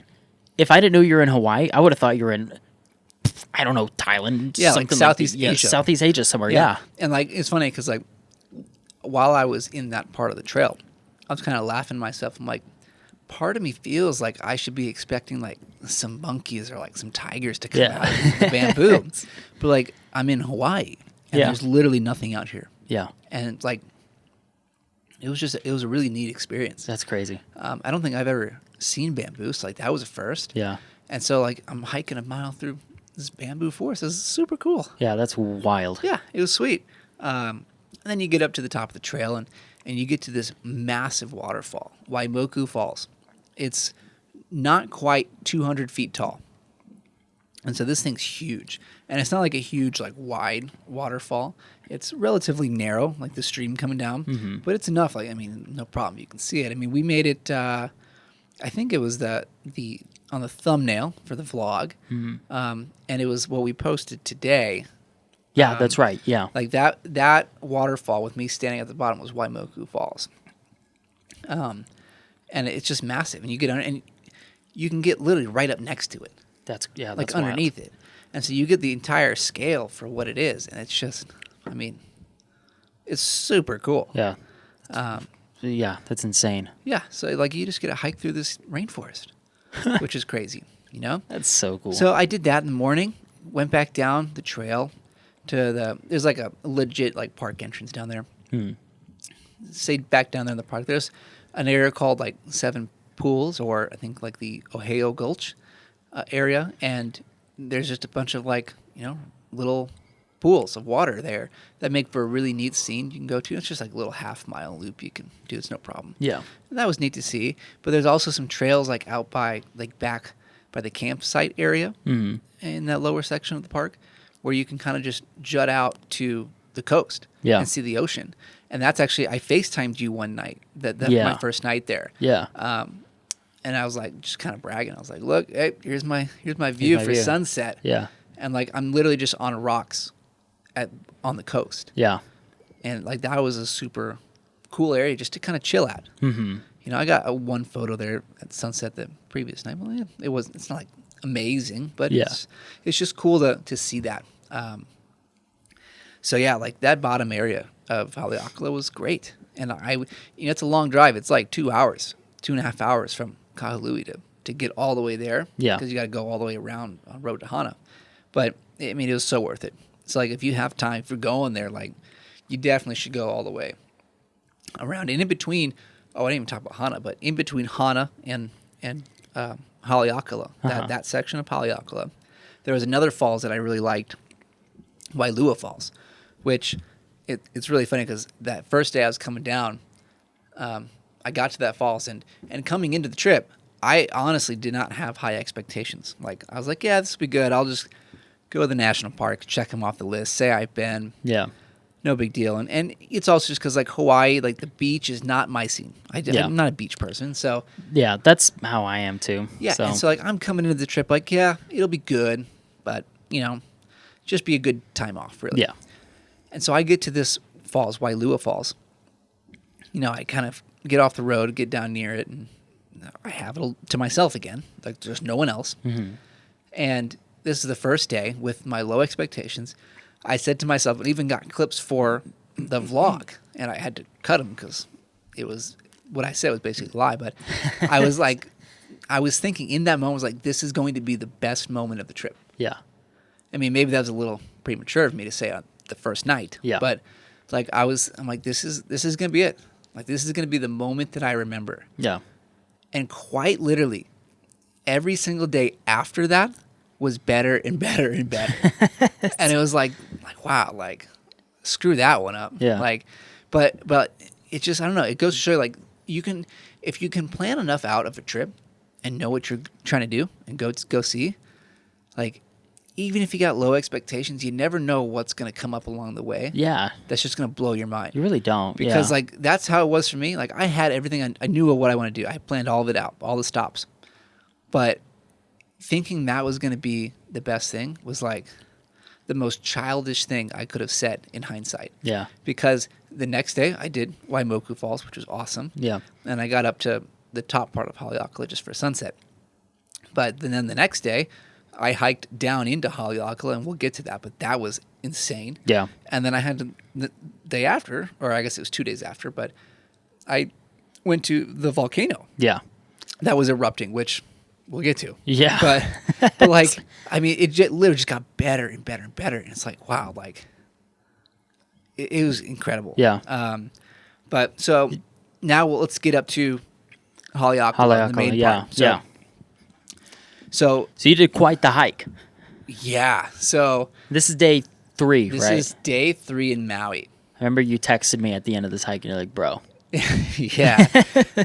if I didn't know you were in Hawaii, I would have thought you were in, I don't know, Thailand. Yeah, like something Southeast that. Asia. Southeast Asia somewhere. Yeah. And like, it's funny because like, while I was in that part of the trail, I was kind of laughing to myself. I'm like, part of me feels like I should be expecting like some monkeys or like some tigers to come Yeah. out of the bamboo. But like, I'm in Hawaii, and Yeah. there's literally nothing out here. Yeah. And it's like, it was a really neat experience. That's crazy. I don't think I've ever seen bamboo, so like that was a first. Yeah. And so like, I'm hiking a mile through this bamboo forest. This is super cool. Yeah, that's wild. Yeah, it was sweet. And then you get up to the top of the trail, and you get to this massive waterfall, Waimoku Falls. It's not quite 200 feet tall. And so this thing's huge. And it's not like a huge, like, wide waterfall. It's relatively narrow, like the stream coming down. But it's enough. Like, I mean, no problem. You can see it. I mean, we made it, I think it was the on the thumbnail for the vlog, and it was what we posted today. Yeah, that's right. Yeah. Like that waterfall with me standing at the bottom was Waimoku Falls. And it's just massive, and you get on, and you can get literally right up next to it, That's like underneath it, and so you get the entire scale for what it is, and it's just, I mean, it's super cool. Yeah. Yeah, that's insane. Yeah, so like you just get a hike through this rainforest, which is crazy, you know. That's so cool. So I did that in the morning, went back down the trail to there's like a legit like park entrance down there. Stayed back down there in the park. There's an area called like Seven Pools, or I think like the Ohio Gulch area, and there's just a bunch of like, you know, little pools of water there that make for a really neat scene you can go to. It's just like a little half-mile loop you can do. It's no problem. Yeah. And that was neat to see. But there's also some trails like out by like back by the campsite area in that lower section of the park where you can kind of just jut out to the coast and see the ocean. And that's actually, I FaceTimed you one night. That's my first night there. Yeah. And I was like, just kind of bragging. I was like, look, hey, here's my view for sunset. Yeah. And like, I'm literally just on rocks on the coast. Yeah. And like, that was a super cool area just to kind of chill at. Mm-hmm. You know, I got one photo there at sunset the previous night. Well, yeah, it's not like amazing, but it's just cool to see that. So yeah, like that bottom area of Haleakala was great. And it's a long drive. It's like 2.5 hours from Kahului to get all the way there. Yeah. Because you got to go all the way around on road to Hana. But I mean, it was so worth it. It's like if you have time, if you're going there, like you definitely should go all the way around. And in between, I didn't even talk about Hana, but in between Hana and Haleakala, that section of Haleakala, there was another falls that I really liked, Wailua Falls, which it's really funny because that first day I was coming down, I got to that falls, and coming into the trip, I honestly did not have high expectations. Like, I was like, yeah, this will be good. I'll just go to the national park, check them off the list, say I've been. Yeah. No big deal. And it's also just because, like, Hawaii, like, the beach is not my scene. I'm not a beach person, so. Yeah, that's how I am, too. Yeah, and so, like, I'm coming into the trip like, yeah, it'll be good, but, you know, just be a good time off, really. Yeah. And so I get to this falls, Wailua Falls. You know, I kind of get off the road, get down near it, and I have it to myself again. Like, there's no one else. Mm-hmm. And this is the first day with my low expectations. I said to myself, I even got clips for the vlog, and I had to cut them because it was, what I said was basically a lie. But I was like, I was thinking in that moment, I was like, this is going to be the best moment of the trip. Yeah. I mean, maybe that was a little premature of me to say on the first night. Yeah. But like, I'm like, this is going to be it. Like, this is going to be the moment that I remember. Yeah. And quite literally, every single day after that was better and better and better. And it was like, wow, like, screw that one up. Yeah. Like, but it just, I don't know. It goes to show, like, if you can plan enough out of a trip and know what you're trying to do and go see, like, even if you got low expectations, you never know what's going to come up along the way. Yeah. That's just going to blow your mind. You really don't. Because, like, that's how it was for me. Like, I had everything. I knew what I wanted to do. I planned all of it out, all the stops. But thinking that was going to be the best thing was, like, the most childish thing I could have said in hindsight. Yeah. Because the next day, I did Waimoku Falls, which was awesome. Yeah. And I got up to the top part of Haleakala just for sunset. But then the next day, I hiked down into Haleakala, and we'll get to that, but that was insane. Yeah. And then I had the day after, or I guess it was 2 days after, but I went to the volcano. Yeah. That was erupting, which we'll get to. Yeah. But like, I mean, it literally just got better and better and better. And it's like, wow, like, it was incredible. Yeah. But so now let's get up to Haleakala, the main part. So, yeah. So you did quite the hike. Yeah. So this is day 3, this right? is day 3 in Maui. I remember you texted me at the end of this hike, and you're like, bro. Yeah.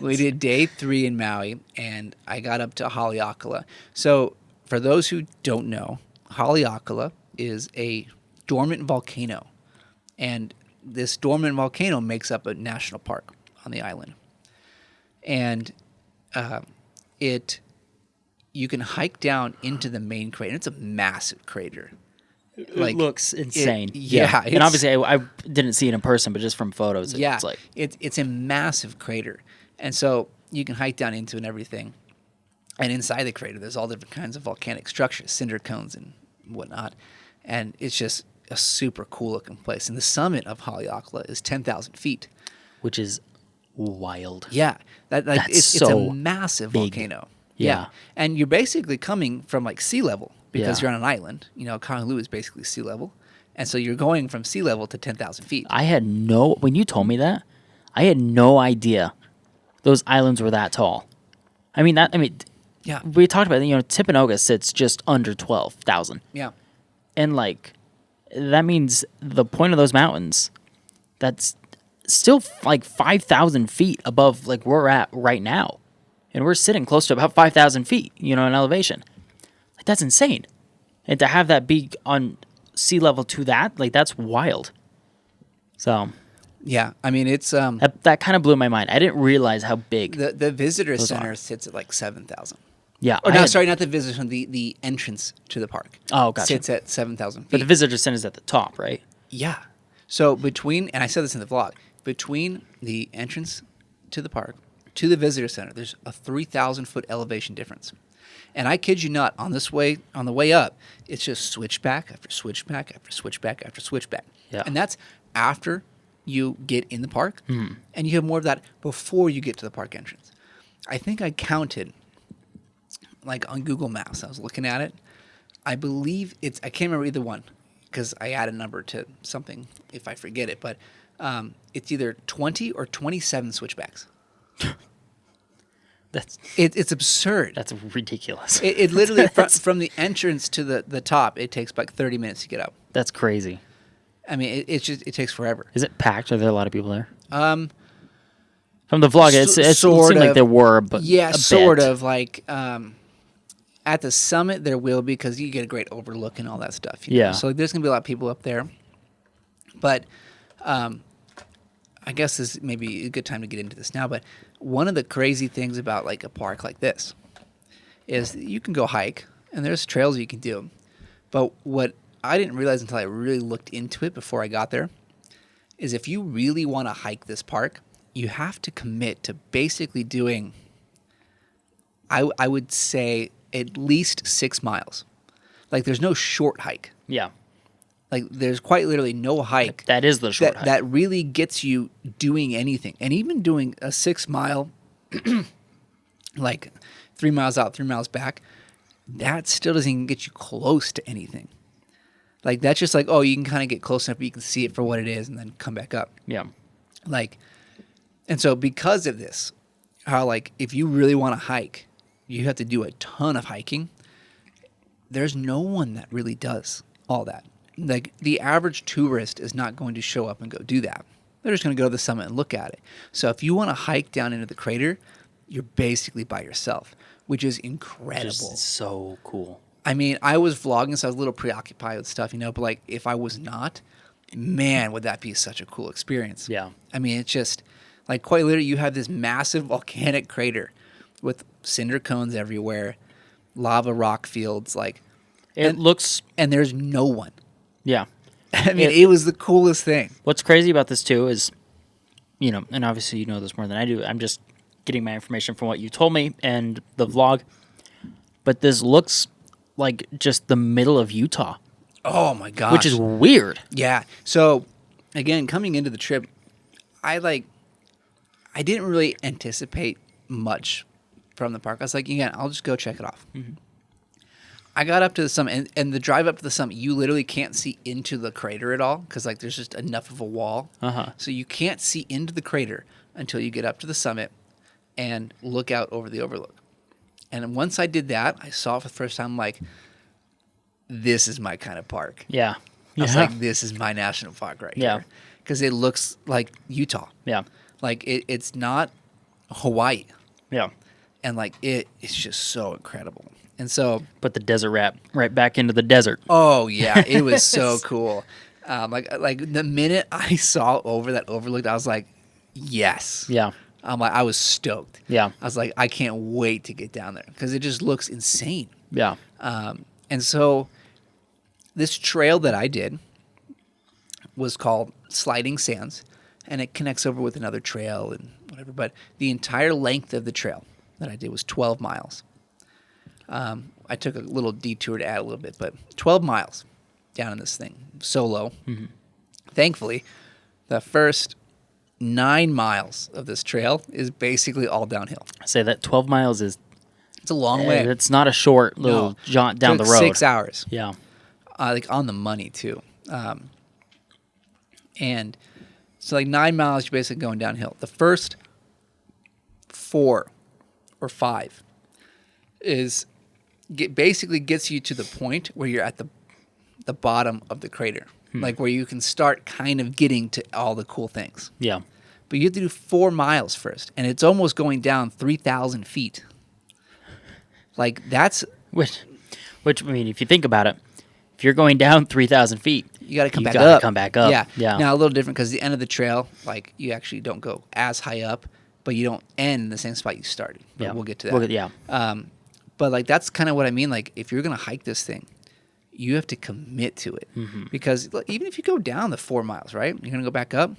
We did day 3 in Maui, and I got up to Haleakala. So for those who don't know, Haleakala is a dormant volcano. And this dormant volcano makes up a national park on the island. And it you can hike down into the main crater. It's a massive crater. It looks insane. Yeah, and obviously I didn't see it in person, but just from photos, Yeah, it's like it's a massive crater, and so you can hike down into it and everything. And inside the crater, there's all different kinds of volcanic structures, cinder cones and whatnot, and it's just a super cool looking place. And the summit of Haleakala is 10,000 feet, which is wild. Yeah, it's so a massive big. volcano. Yeah. And you're basically coming from like sea level because Yeah. you're on an island. You know, Kahului is basically sea level, and so you're going from sea level to 10,000 feet. When you told me that, I had no idea those islands were that tall. Yeah, We talked about, Timpanogos sits just under 12,000. yeah, And like, that means the point of those mountains, that's still like 5,000 feet above like where we're at right now. And we're sitting close to about 5,000 feet, in elevation. Like, that's insane. And to have that be on sea level to that, like, that's wild. So yeah. I mean, it's that kind of blew my mind. I didn't realize how big. the visitor Those center are. sits at like 7,000. Yeah. Or no, sorry, not the visitor center. The entrance to the park. Oh, gotcha. Sits at 7,000 feet. But the visitor center is at the top, right? Yeah. So and I said this in the vlog, between the entrance to the park to the visitor center, there's a 3,000-foot elevation difference. And I kid you not, on the way up, it's just switchback after switchback after switchback after switchback. Yeah. And that's after you get in the park, and you have more of that before you get to the park entrance. I think I counted, like on Google Maps, I was looking at it. I believe I can't remember either one because I add a number to something if I forget it, but it's either 20 or 27 switchbacks. It's absurd. That's ridiculous. It literally, from the entrance to the top, it takes like 30 minutes to get up. That's crazy. I mean, it takes forever. Is it packed? Are there a lot of people there? From the vlog, it sort seemed like of. there were, but Yeah, a sort bit. of. Like at the summit, there will be because you get a great overlook and all that stuff. Yeah. So there's gonna be a lot of people up there, but I guess this may be a good time to get into this now. But one of the crazy things about like a park like this is you can go hike and there's trails you can do, but what I didn't realize until I really looked into it before I got there is if you really want to hike this park, you have to commit to basically doing, I would say, at least 6 miles. Like, there's no short hike. Yeah. Like, there's quite literally no hike That is the short hike. that really gets you doing anything. And even doing a 6 mile, like 3 miles out, 3 miles back, that still doesn't even get you close to anything. Like, that's just like, oh, you can kind of get close enough, but you can see it for what it is and then come back up. Yeah. Like, and so because of this, how like if you really want to hike, you have to do a ton of hiking. There's no one that really does all that. Like the average tourist is not going to show up and go do that. They're just going to go to the summit and look at it. So if you want to hike down into the crater, you're basically by yourself, which is incredible. Just so cool. I mean, I was vlogging, so I was a little preoccupied with stuff, but like if I was not, man, would that be such a cool experience. Yeah. I mean, it's just like quite literally you have this massive volcanic crater with cinder cones everywhere, lava rock fields, like It looks. and there's no one. Yeah. I mean, it was the coolest thing. What's crazy about this too is, and obviously you know this more than I do. I'm just getting my information from what you told me and the vlog. But this looks like just the middle of Utah, Oh my gosh. which is weird. Yeah. So again, coming into the trip, I didn't really anticipate much from the park. I was like, again, I'll just go check it off. Mm-hmm. I got up to the summit, and the drive up to the summit, you literally can't see into the crater at all because like there's just enough of a wall. Uh-huh. So you can't see into the crater until you get up to the summit and look out over the overlook. And once I did that, I saw it for the first time, like, this is my kind of park. Yeah. I was like, this is my national park right Yeah. here. Because it looks like Utah. Yeah. Like, it's not Hawaii. Yeah. And, like, it's just so incredible. And so... Put the desert rat right back into the desert. Oh, yeah. It was so cool. Like the minute I saw over that overlook, I was like, yes. Yeah. I was stoked. Yeah. I was like, I can't wait to get down there because it just looks insane. Yeah. And so this trail that I did was called Sliding Sands, and it connects over with another trail and whatever. But the entire length of the trail that I did was 12 miles. I took a little detour to add a little bit, but 12 miles down in this thing, solo. Mm-hmm. Thankfully, the first 9 miles of this trail is basically all downhill. I say that 12 miles is... It's a long way. It's not a short little jaunt down the road. 6 hours. Yeah. Like on the money, too. And so like 9 miles, you're basically going downhill. The first 4 or 5 basically gets you to the point where you're at the bottom of the crater, like where you can start kind of getting to all the cool things. Yeah. But you have to do 4 miles first, and it's almost going down 3,000 feet. Like that's which I mean, if you think about it, if you're going down 3,000 feet, you got to come back up. Yeah. Yeah. Now a little different because the end of the trail, like you actually don't go as high up, but you don't end in the same spot you started. But Yeah. we'll get to that. But like that's kind of what I mean. Like if you're gonna hike this thing, you have to commit to it because even if you go down the 4 miles, right, you're gonna go back up.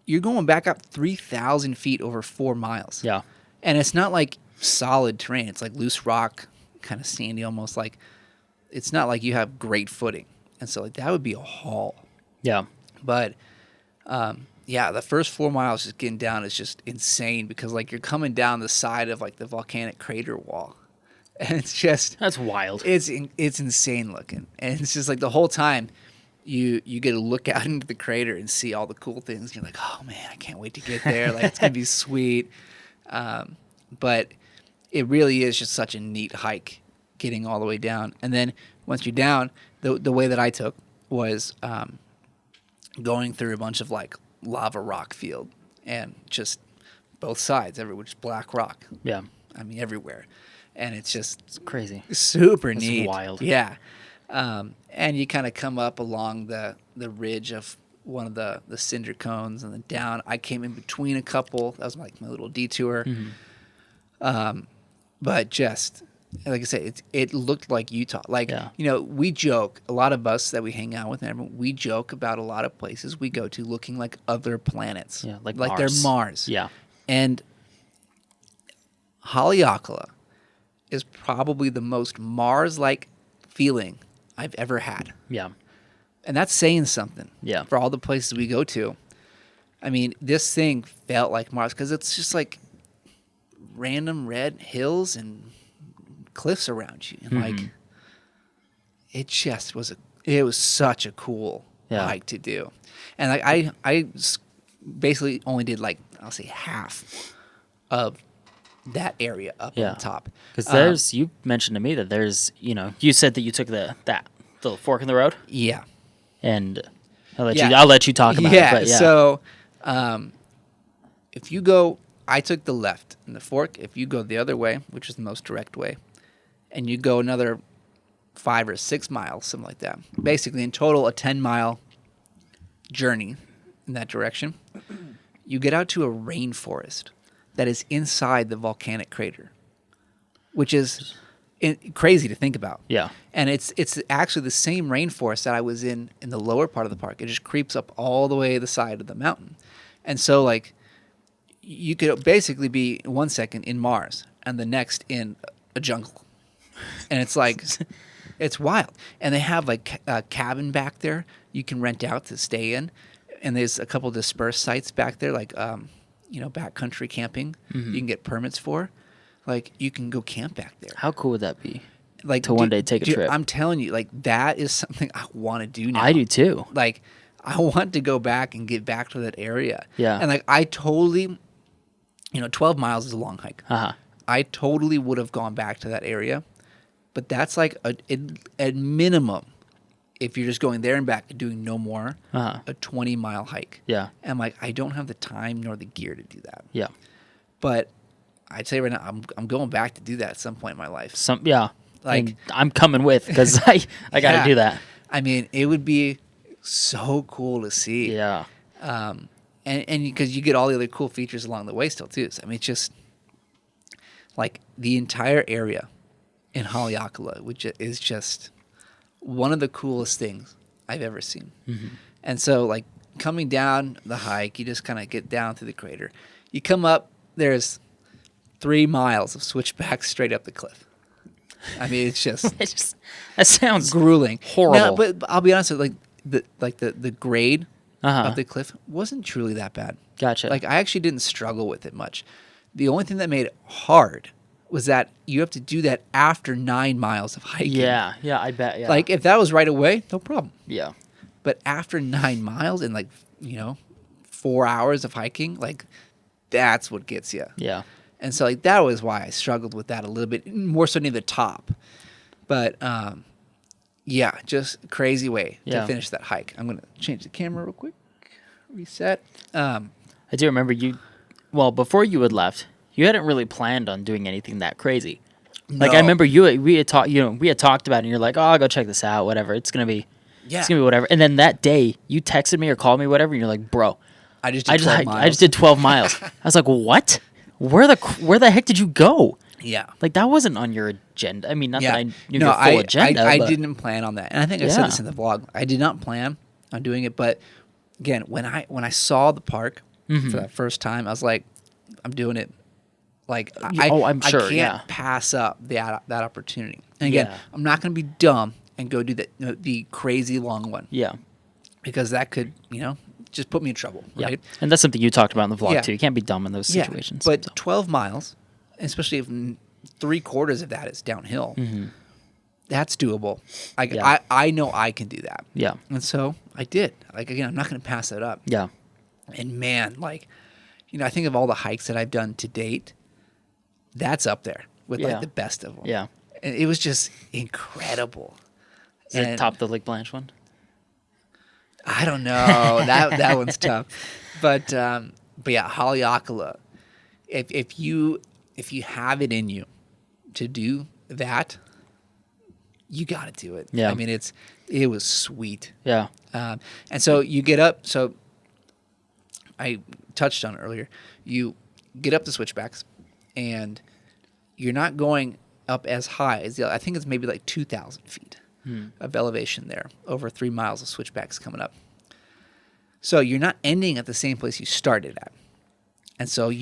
You're going back up 3,000 feet over 4 miles. Yeah. And it's not like solid terrain. It's like loose rock, kind of sandy, almost like it's not like you have great footing. And so like that would be a haul. Yeah. But the first 4 miles just getting down is just insane because like you're coming down the side of like the volcanic crater wall. And it's just That's wild. It's insane looking. And it's just like the whole time you get to look out into the crater and see all the cool things. You're like, oh man, I can't wait to get there. Like it's gonna be sweet. But it really is just such a neat hike getting all the way down. And then once you're down, the way that I took was going through a bunch of like lava rock field and just both sides, everywhere, just black rock. Yeah. I mean, everywhere. And it's just crazy. Super That's neat. wild. Yeah. And you kind of come up along the ridge of one of the cinder cones and then down. I came in between a couple. That was like my little detour. But just, like I said, it looked like Utah. Like, you know, we joke, a lot of us that we hang out with, we joke about a lot of places we go to looking like other planets. Yeah, like they're Mars. Mars. Yeah. And Haleakala is probably the most Mars-like feeling I've ever had. Yeah. And that's saying something. Yeah. For all the places we go to. I mean, this thing felt like Mars because it's just like random red hills and cliffs around you. And like, it just was it was such a cool hike to do. And like I basically only did like, I'll say half of that area up on the top. Because you mentioned to me that there's, you know, you said that you took that little fork in the road. Yeah. And I'll let you talk about it. But So if you go, I took the left in the fork. If you go the other way, which is the most direct way, and you go another 5 or 6 miles, something like that, basically in total a 10-mile journey in that direction, you get out to a rainforest that is inside the volcanic crater, which is crazy to think about. Yeah. And it's actually the same rainforest that I was in the lower part of the park. It just creeps up all the way to the side of the mountain. And so, like, you could basically be 1 second in Mars and the next in a jungle. And it's like, it's wild. And they have, like, a cabin back there you can rent out to stay in. And there's a couple dispersed sites back there, like, backcountry camping you can get permits for. Like, you can go camp back there. How cool would that be? Like, to one day take a trip. I'm telling you, like, that is something I want to do now. I do too. Like, I want to go back and get back to that area. Yeah. And, like, I totally, 12 miles is a long hike. I totally would have gone back to that area. But that's, like, at minimum, if you're just going there and back and doing no more, a 20-mile hike. Yeah. And, like, I don't have the time nor the gear to do that. Yeah. But I'd say right now, I'm going back to do that at some point in my life. Like, and I'm coming with because I got to do that. I mean, it would be so cool to see. Yeah. And and because you get all the other cool features along the way still too. So, I mean, it's just like the entire area in Haleakala, which is just one of the coolest things I've ever seen. Mm-hmm. And so, like, coming down the hike, you just kind of get down through the crater. You come up, there's 3 miles of switchbacks straight up the cliff. I mean, it's just that sounds grueling, horrible. No, but I'll be honest with you, the grade Uh-huh. of the cliff wasn't truly that bad. Gotcha. Like, I actually didn't struggle with it much. The only thing that made it hard was that you have to do that after 9 miles of hiking. Yeah, I bet. Yeah. Like, if that was right away, no problem. yeah. But after 9 miles and, like, 4 hours of hiking, like, that's what gets you. Yeah. And so, like, that was why I struggled with that a little bit, more so near the top. But, yeah, just crazy way to finish that hike. I'm going to change the camera real quick. Reset. I do remember before you had left, you hadn't really planned on doing anything that crazy. Like, No. I remember we had talked about it, and you're like, oh, I'll go check this out, whatever. It's going to be whatever. And then that day, you texted me or called me, whatever, and you're like, bro, I just did 12 miles. I just did 12 miles. I was like, what? Where the heck did you go? Yeah. Like, that wasn't on your agenda. I mean, not that I knew No, your full agenda. I but didn't plan on that. And I think I said this in the vlog. I did not plan on doing it. But, again, when I saw the park for that first time, I was like, I'm doing it. Like, I'm sure, I can't pass up that opportunity. And, again, I'm not going to be dumb and go do the crazy long one. Yeah. Because that could, just put me in trouble, right? Yeah. And that's something you taled about in the vlog, Yeah. too. You can't be dumb in those situations. But so. 12 miles, especially if 3/4 of that is downhill, that's doable. I know I can do that. Yeah. And so I did. Like, again, I'm not going to pass that up. Yeah. And, man, like, I think of all the hikes that I've done to date, that's up there with, like, the best of them. Yeah. And it was just incredible. Is it top the Lake Blanche one? I don't know. that one's tough. But yeah, Haleakala. If you have it in you to do that, you got to do it. Yeah. I mean, it was sweet. Yeah. And so you get up. So I touched on it earlier. You get up the switchbacks, and you're not going up as high as I think it's maybe like 2,000 feet of elevation there, over 3 miles of switchbacks coming up. So you're not ending at the same place you started at. And so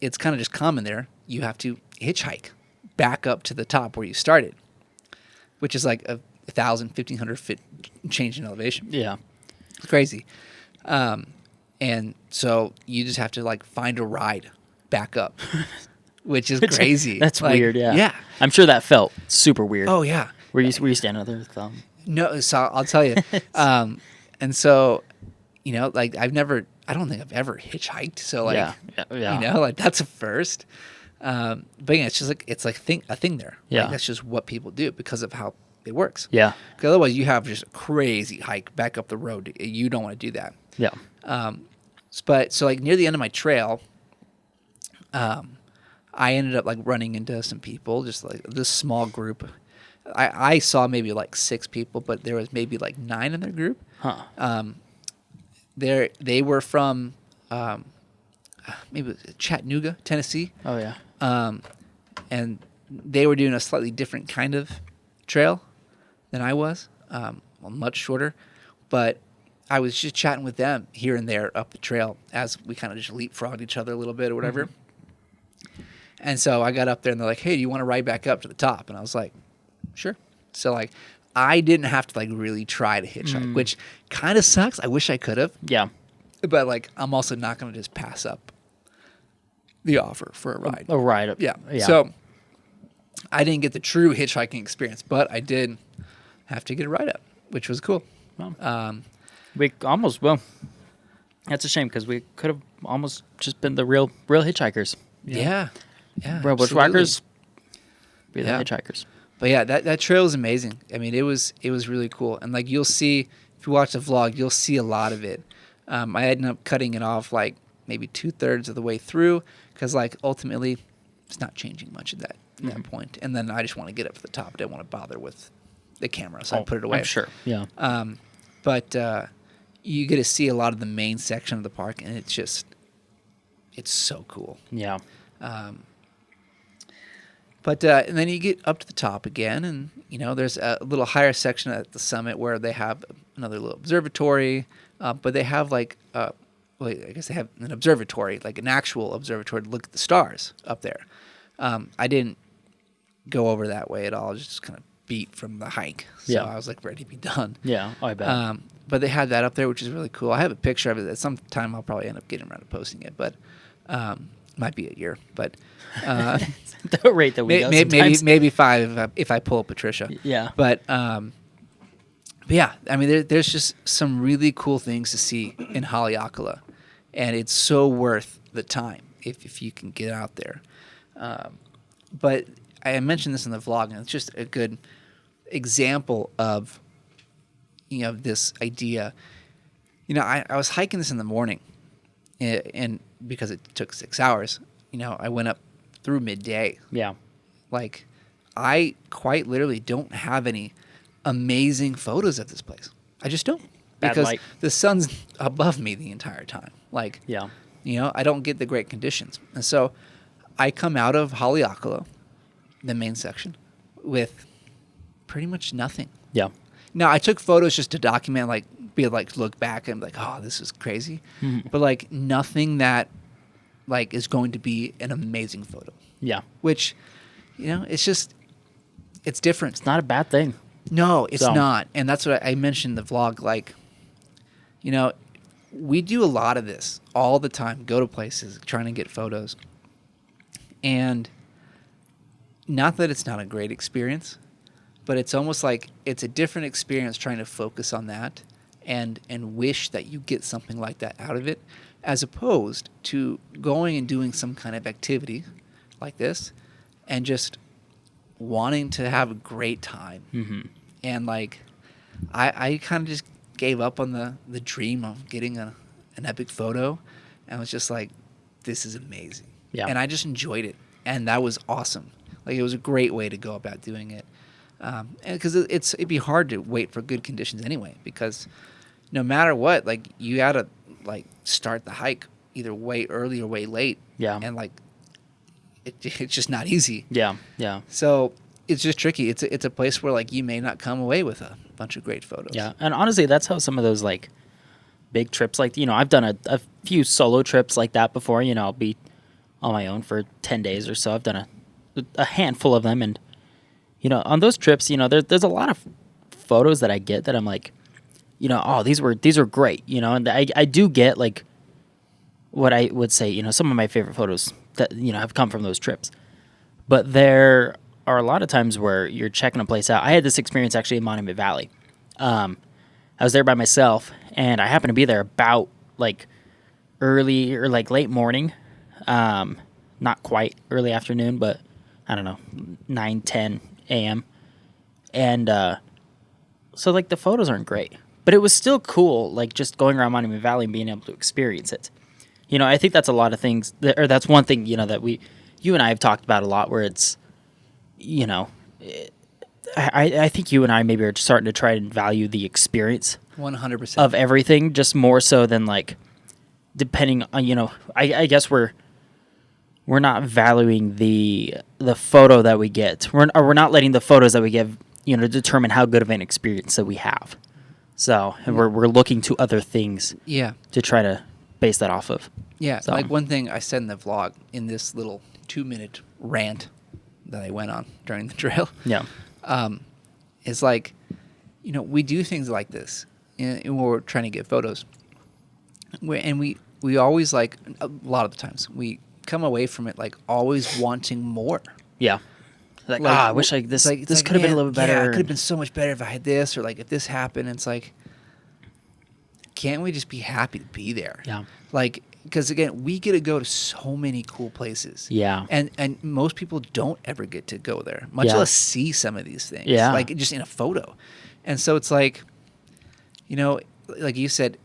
it's kind of just common there. You have to hitchhike back up to the top where you started, which is like 1,000, 1,500 feet change in elevation. Yeah. It's crazy. And so you just have to, like, find a ride back up, which is crazy. That's like, weird, yeah. Yeah. I'm sure that felt super weird. Oh, yeah. Were you standing there with No, so I'll tell you. And so, like, I don't think I've ever hitchhiked. So, like, yeah. like, that's a first. But yeah, it's just like, it's like a thing there. Yeah. Like, that's just what people do because of how it works. Yeah. Because otherwise you have just a crazy hike back up the road. You don't want to do that. Yeah. But so, like, near the end of my trail, I ended up, like, running into some people, just like this small group. I saw maybe like 6 people, but there was maybe like 9 in their group. Huh. They were from maybe Chattanooga, Tennessee. Oh yeah. And they were doing a slightly different kind of trail than I was, much shorter. But I was just chatting with them here and there up the trail as we kind of just leapfrogged each other a little bit or whatever. And so I got up there and they're like, hey, do you want to ride back up to the top? And I was like, sure. So, like, I didn't have to, like, really try to hitchhike, which kind of sucks. I wish I could have. Yeah. But, like, I'm also not going to just pass up the offer for a ride. A ride up. Yeah. Yeah. So I didn't get the true hitchhiking experience, but I did have to get a ride up, which was cool. Well, we almost, well, that's a shame because we could have almost just been the real hitchhikers. You know? Yeah. Yeah. Real bushwhackers. Be the Yeah. hitchhikers. But yeah, that trail was amazing. I mean, it was really cool. And, like, you'll see, if you watch the vlog, you'll see a lot of it. I ended up cutting it off, like, maybe 2/3 of the way through because, like, ultimately it's not changing much at that point. And then I just want to get up to the top. I didn't want to bother with the camera, so I put it away. I'm sure. Yeah. But you get to see a lot of the main section of the park, and it's so cool. Yeah. But and then you get up to the top again, and there's a little higher section at the summit where they have another little observatory. But they have I guess they have an observatory, like an actual observatory to look at the stars up there. I didn't go over that way at all. I was just kind of beat from the hike, so I was like ready to be done. Yeah, I bet. But they had that up there, which is really cool. I have a picture of it. At some time, I'll probably end up getting around to posting it, but might be a year. But The rate that we go sometimes. maybe 5 if I pull Patricia. Yeah. But yeah, I mean, there's just some really cool things to see in Haleakala, and it's so worth the time if you can get out there. But I mentioned this in the vlog, and it's just a good example of this idea. I was hiking this in the morning, and because it took 6 hours, I went up through midday. Yeah. Like, I quite literally don't have any amazing photos of this place. I just don't, Bad because light. the sun's above me the entire time. Like, Yeah. I don't get the great conditions, and so I come out of Haleakala, the main section, with pretty much nothing. Yeah. Now, I took photos just to document, look back and be like, oh, this is crazy. Mhm. But, nothing that, is going to be an amazing photo. Yeah. Which, it's different. It's not a bad thing. No, it's So- not. And that's what I mentioned in the vlog. We do a lot of this all the time, go to places, trying to get photos. And not that it's not a great experience, but it's almost like it's a different experience trying to focus on that and wish that you get something like that out of it, as opposed to going and doing some kind of activity like this and just wanting to have a great time. Mm-hmm. And I kind of just gave up on the dream of getting an epic photo, and was just like, this is amazing. Yeah. And I just enjoyed it, and that was awesome. It was a great way to go about doing it. And because it'd be hard to wait for good conditions anyway, because no matter what, you gotta start the hike either way early or way late. Yeah. And it's just not easy. Yeah. Yeah. So it's just tricky. It's a place where you may not come away with a bunch of great photos. Yeah. And honestly, that's how some of those big trips, I've done a few solo trips like that before. I'll be on my own for 10 days or so. I've done a handful of them, and on those trips, there's a lot of photos that I get that I'm like, oh, these are great, and I do get what I would say, some of my favorite photos that have come from those trips. But there are a lot of times where you're checking a place out. I had this experience actually in Monument Valley. I was there by myself, and I happened to be there about early or late morning, not quite early afternoon, but I don't know, 9-10 a.m. And so the photos aren't great, but it was still cool, just going around Monument Valley and being able to experience it. I think that's a lot of things, or that's one thing, that you and I have talked about a lot, where it's, I think you and I maybe are starting to try and value the experience 100% of everything, just more so than depending on, I guess we're not valuing the photo that we get. We're not letting the photos that we get, determine how good of an experience that we have. So, and we're looking to other things. Yeah. To try to base that off of. Yeah. So. One thing I said in the vlog, in this little 2-minute rant that I went on during the trail. Yeah. Is we do things like this when we're trying to get photos. And we always a lot of the times we come away from it always wanting more. Yeah. I wish this could have been a little bit better. Yeah, it could have been so much better if I had this, or if this happened. It's can't we just be happy to be there? Yeah. Because again, we get to go to so many cool places. Yeah. And most people don't ever get to go there, much less see some of these things. Yeah. Just in a photo. And so it's like you said,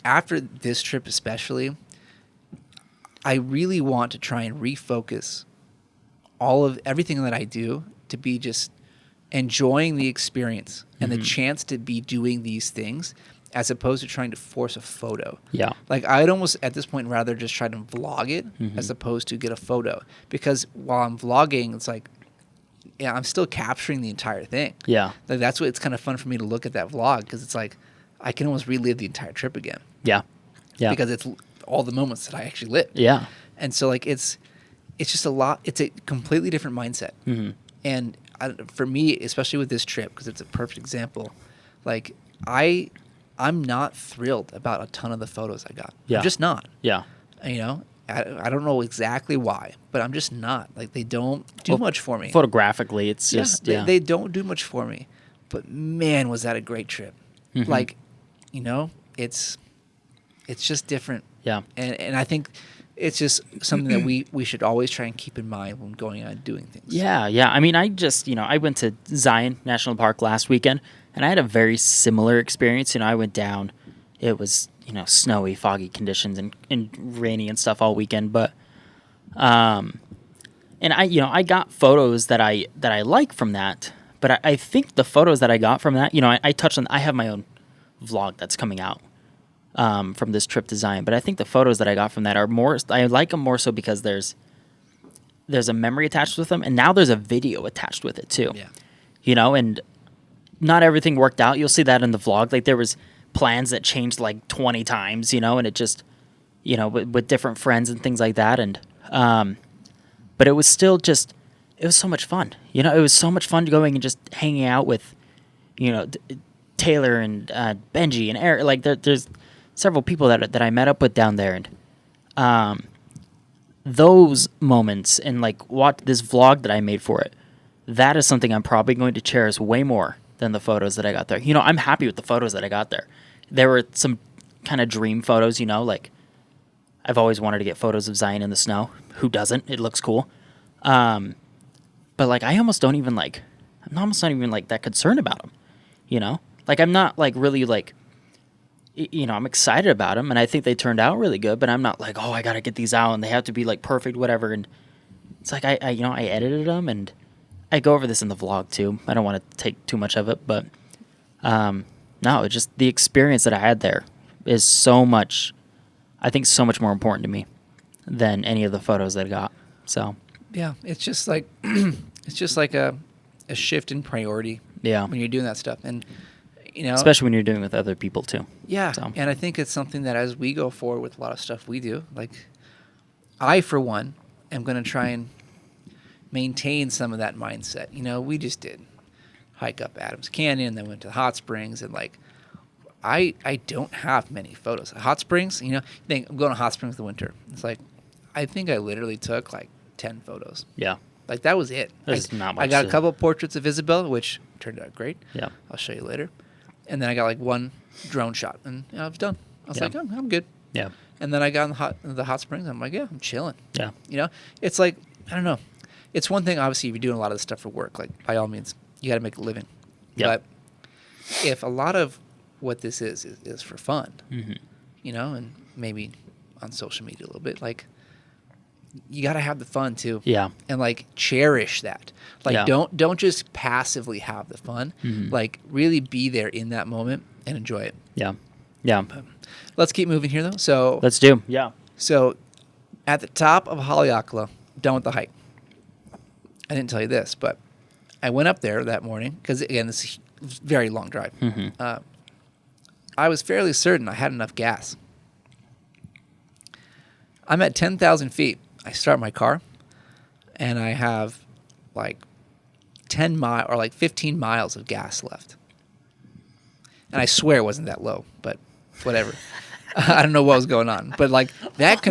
after this trip especially, I really want to try and refocus all of everything that I do to be just enjoying the experience and the chance to be doing these things, as opposed to trying to force a photo. Yeah. Like I'd almost at this point rather just try to vlog it Mm-hmm. as opposed to get a photo, because while I'm vlogging, it's like, yeah, I'm still capturing the entire thing. Yeah. Like that's what it's kind of fun for me to look at that vlog, because it's like I can almost relive the entire trip again. Yeah. Yeah. Because it's all the moments that I actually lived. Yeah. And so like it's just a lot. It's a completely different mindset. Mm-hmm. And for me, especially with this trip, because it's a perfect example, like I'm not thrilled about a ton of the photos I got. Yeah. I'm just not. Yeah. You know, I don't know exactly why, but I'm just not. Like they don't do much for me. Photographically, it's just They don't do much for me. But man, was that a great trip. Mm-hmm. Like, you know, it's just different. Yeah. And I think it's just something that we should always try and keep in mind when going out and doing things. Yeah, yeah. I mean, I went to Zion National Park last weekend, and I had a very similar experience. I went down. It was, snowy, foggy conditions and rainy and stuff all weekend. But, and I got photos that I like from that. But I think the photos that I got from that, I touched on. I have my own vlog that's coming out from this trip to Zion. But I think the photos that I got from that are more. I like them more so because there's a memory attached with them, and now there's a video attached with it too. Yeah. And not everything worked out. You'll see that in the vlog. Like there was plans that changed like 20 times, and it just, with different friends and things like that. And, but it was still just, it was so much fun. It was so much fun going and just hanging out with, Taylor and Benji and Eric. Like there's several people that I met up with down there, and those moments and like this vlog that I made for it, that is something I'm probably going to cherish way more than the photos that I got there. I'm happy with the photos that I got there. There were some kind of dream photos, like I've always wanted to get photos of Zion in the snow. Who doesn't? It looks cool. But like I'm almost not even like that concerned about them, Like I'm not like really like, I'm excited about them, and I think they turned out really good, but I'm not like, oh, I got to get these out and they have to be like perfect, whatever. And it's like I edited them, and I go over this in the vlog too. I don't want to take too much of it, but no, it's just the experience that I had there is so much more important to me than any of the photos that I got. So yeah, it's just like a shift in priority. Yeah, when you're doing that stuff, and especially when you're doing it with other people too. Yeah, so. And I think it's something that as we go forward with a lot of stuff we do, like I for one am going to try and maintain some of that mindset. We just did hike up Adams Canyon, then went to the hot springs, and like I don't have many photos. Hot springs, you think I'm going to hot springs in the winter. It's like I think I literally took like 10 photos. Yeah. Like that was it. There's not much. I got a couple of portraits of Isabel, which turned out great. Yeah. I'll show you later. And then I got like one drone shot, and I was done. I was like, oh, I'm good. Yeah. And then I got in the hot springs. I'm like, yeah, I'm chilling. Yeah. It's like, I don't know. It's one thing, obviously, if you're doing a lot of this stuff for work, like by all means, you got to make a living. Yeah. But if a lot of what this is for fun, mm-hmm. And maybe on social media a little bit, like you got to have the fun too. Yeah. And like cherish that. Like Yeah. don't just passively have the fun. Mm-hmm. Like really be there in that moment and enjoy it. Yeah. Yeah. But let's keep moving here though. So Let's do. Yeah. So at the top of Haleakala, done with the hike. I didn't tell you this, but I went up there that morning because again, this is a very long drive. Mm-hmm. I was fairly certain I had enough gas. I'm at 10,000 feet. I start my car, and I have like 10 mile or like 15 miles of gas left. And I swear it wasn't that low, but whatever. I don't know what was going on, but like that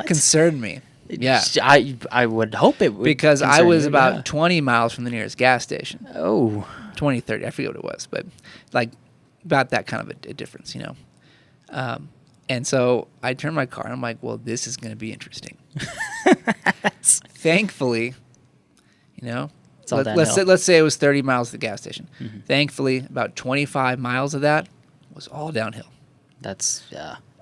concerned me. Yeah, I would hope it would, because I was about 20 miles from the nearest gas station. Oh, 20, 30, I forget what it was, but like about that kind of a difference, And so I turned my car and I'm like, well, this is going to be interesting. Thankfully, let's say it was 30 miles to the gas station. Mm-hmm. Thankfully, about 25 miles of that was all downhill. That's,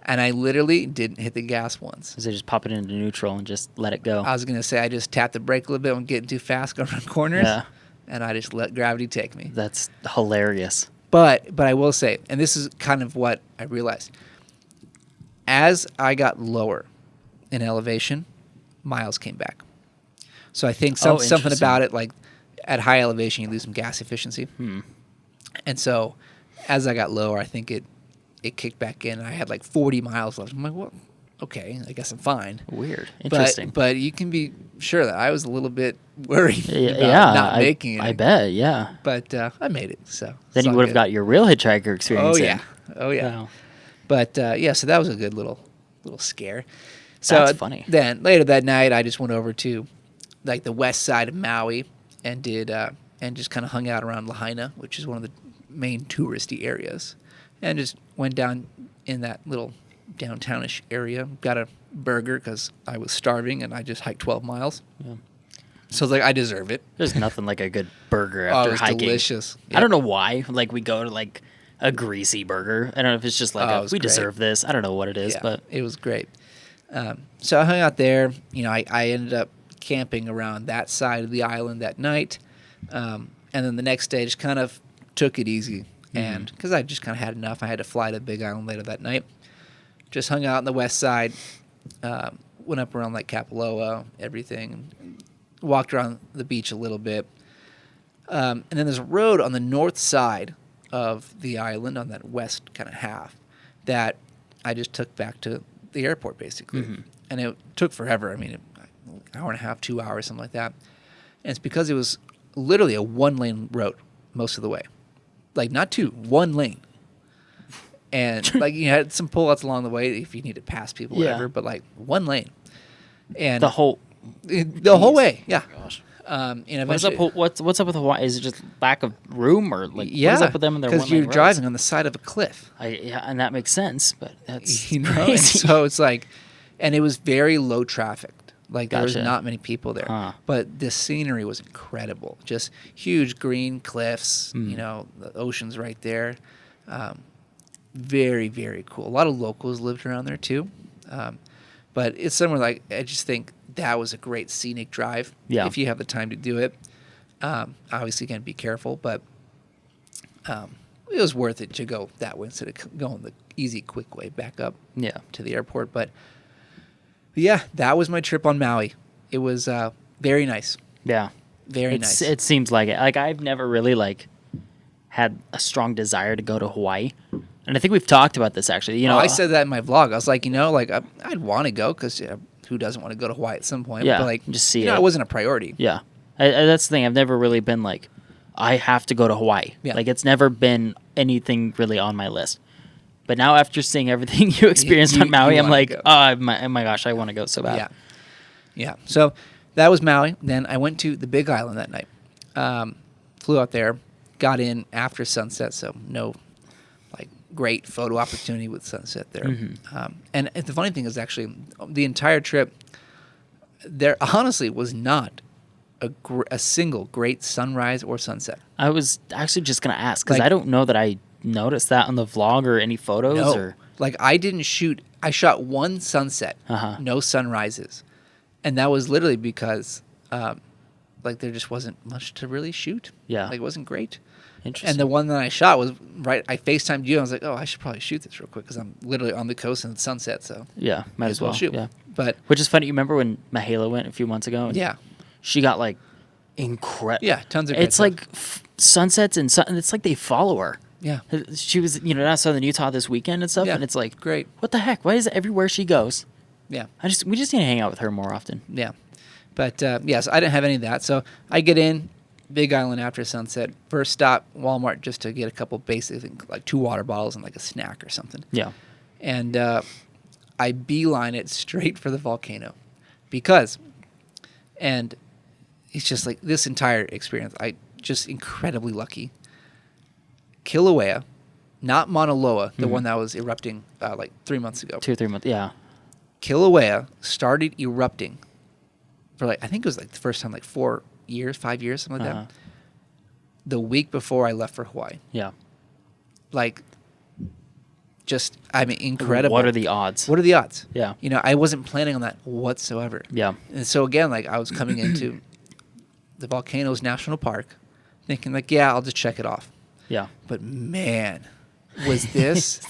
And I literally didn't hit the gas once. So just pop it into neutral and just let it go. I was going to say I just tapped the brake a little bit when getting too fast, going around corners. Yeah. And I just let gravity take me. That's hilarious. But I will say, and this is kind of what I realized, as I got lower in elevation, miles came back. So I think something interesting. about it, like at high elevation, you lose some gas efficiency. And so as I got lower, I think it kicked back in. And I had like 40 miles left. I'm like, well, okay, I guess I'm fine. Weird. Interesting. But you can be sure that I was a little bit worried about Yeah, not making it. I bet, yeah. But I made it. So Then you would have got your real hitchhiker experience. Oh yeah. Wow. But yeah, so that was a good little scare. So That's funny. Then later that night, I just went over to like the west side of Maui and did and just kind of hung out around Lahaina, which is one of the main touristy areas, and just went down in that little downtownish area. Got a burger because I was starving and I just hiked 12 miles. Yeah. So I was like, I deserve it. There's nothing like a good burger Oh, after it was hiking. delicious. I don't know why. Like we go to like a greasy burger. I don't know if it's just like it was we great. deserve this. I don't know what it is, Yeah, but it was great. So I hung out there. You know, I ended up camping around that side of the island that night, and then the next day just kind of took it easy. And because I just kind of had enough, I had to fly to Big Island later that night. Just hung out on the west side, went up around like Kapaloa, everything, walked around the beach a little bit. And then there's a road on the north side of the island, on that west kind of half, that I just took back to the airport, basically. And it took forever. I mean, an hour and a half, 2 hours, something like that. And it's because it was literally a one-lane road most of the way. Like, not two, one lane. And, like, you had some pull-outs along the way if you need to pass people, Yeah. whatever, but, like, one lane. And the whole whole way, yeah. gosh. And What's up? eventually, What's up with Hawaii? Is it just lack of room, or like yeah, what's up with them and their because one-lane you're roads? driving on the side of a cliff. Yeah, and that makes sense, but that's You know, and crazy. so it's like, and it was very low trafficked. Like there was Gotcha. not many people there, Huh. but the scenery was incredible. Just huge green cliffs. Mm. You know, the ocean's right there. Very, very cool. A lot of locals lived around there too. But it's somewhere like, I just think that was a great scenic drive. Yeah. If you have the time to do it. Obviously, again, be careful, but it was worth it to go that way instead of going the easy, quick way back up Yeah. to the airport. But yeah, that was my trip on Maui. It was very nice. Yeah. Very nice. It seems like it. Like I've never really like had a strong desire to go to Hawaii, and I think we've talked about this actually. You know, I said that in my vlog. I was like, like I'd want to go because who doesn't want to go to Hawaii at some point? Yeah, but like just see it it. wasn't a priority. Yeah, that's the thing. I've never really been like, I have to go to Hawaii. Yeah. Like it's never been anything really on my list. But now after seeing everything you experienced on Maui, you I'm wanna like, go. oh my gosh, I want to go so bad. Yeah. Yeah. So that was Maui. Then I went to the Big Island that night. Flew out there, got in after sunset, so no like great photo opportunity with sunset there. And the funny thing is actually the entire trip, there honestly was not a single great sunrise or sunset. I was actually just gonna ask because Like- I don't know that I noticed that on the vlog or any photos No. or. Like I didn't shoot. I shot one sunset, no sunrises, and that was literally because, like there just wasn't much to really shoot. Yeah. like it wasn't great. Interesting. And the one that I shot was right. I FaceTimed you. And I was like, oh, I should probably shoot this real quick because I'm literally on the coast and it's sunset. So Yeah, might as well shoot. Yeah. But Which is funny. You remember when Mahela went a few months ago? And yeah, She got like incredible. yeah, tons of. Great It's stuff. like sunsets and it's like they follow her. yeah, She was, down Southern Utah this weekend and stuff, Yeah, and it's like, great. what the heck? Why is it everywhere she goes? yeah, We just need to hang out with her more often. yeah. But yeah, so I didn't have any of that. So I get in Big Island after sunset. First stop Walmart just to get a couple basic things like 2 water bottles and like a snack or something. Yeah. And I beeline it straight for the volcano because, and it's just like this entire experience, I just incredibly lucky. Kilauea, not Mauna Loa, the one that was erupting like 3 months ago. 2 or 3 months. Yeah. Kilauea started erupting for like, I think it was like the first time like 4 years, 5 years, something like that. The week before I left for Hawaii. Yeah. Like, just, I mean, incredible. What are the odds? What are the odds? Yeah. I wasn't planning on that whatsoever. Yeah. And so again, like I was coming into the Volcanoes National Park thinking like, yeah, I'll just check it off. Yeah. But man, was this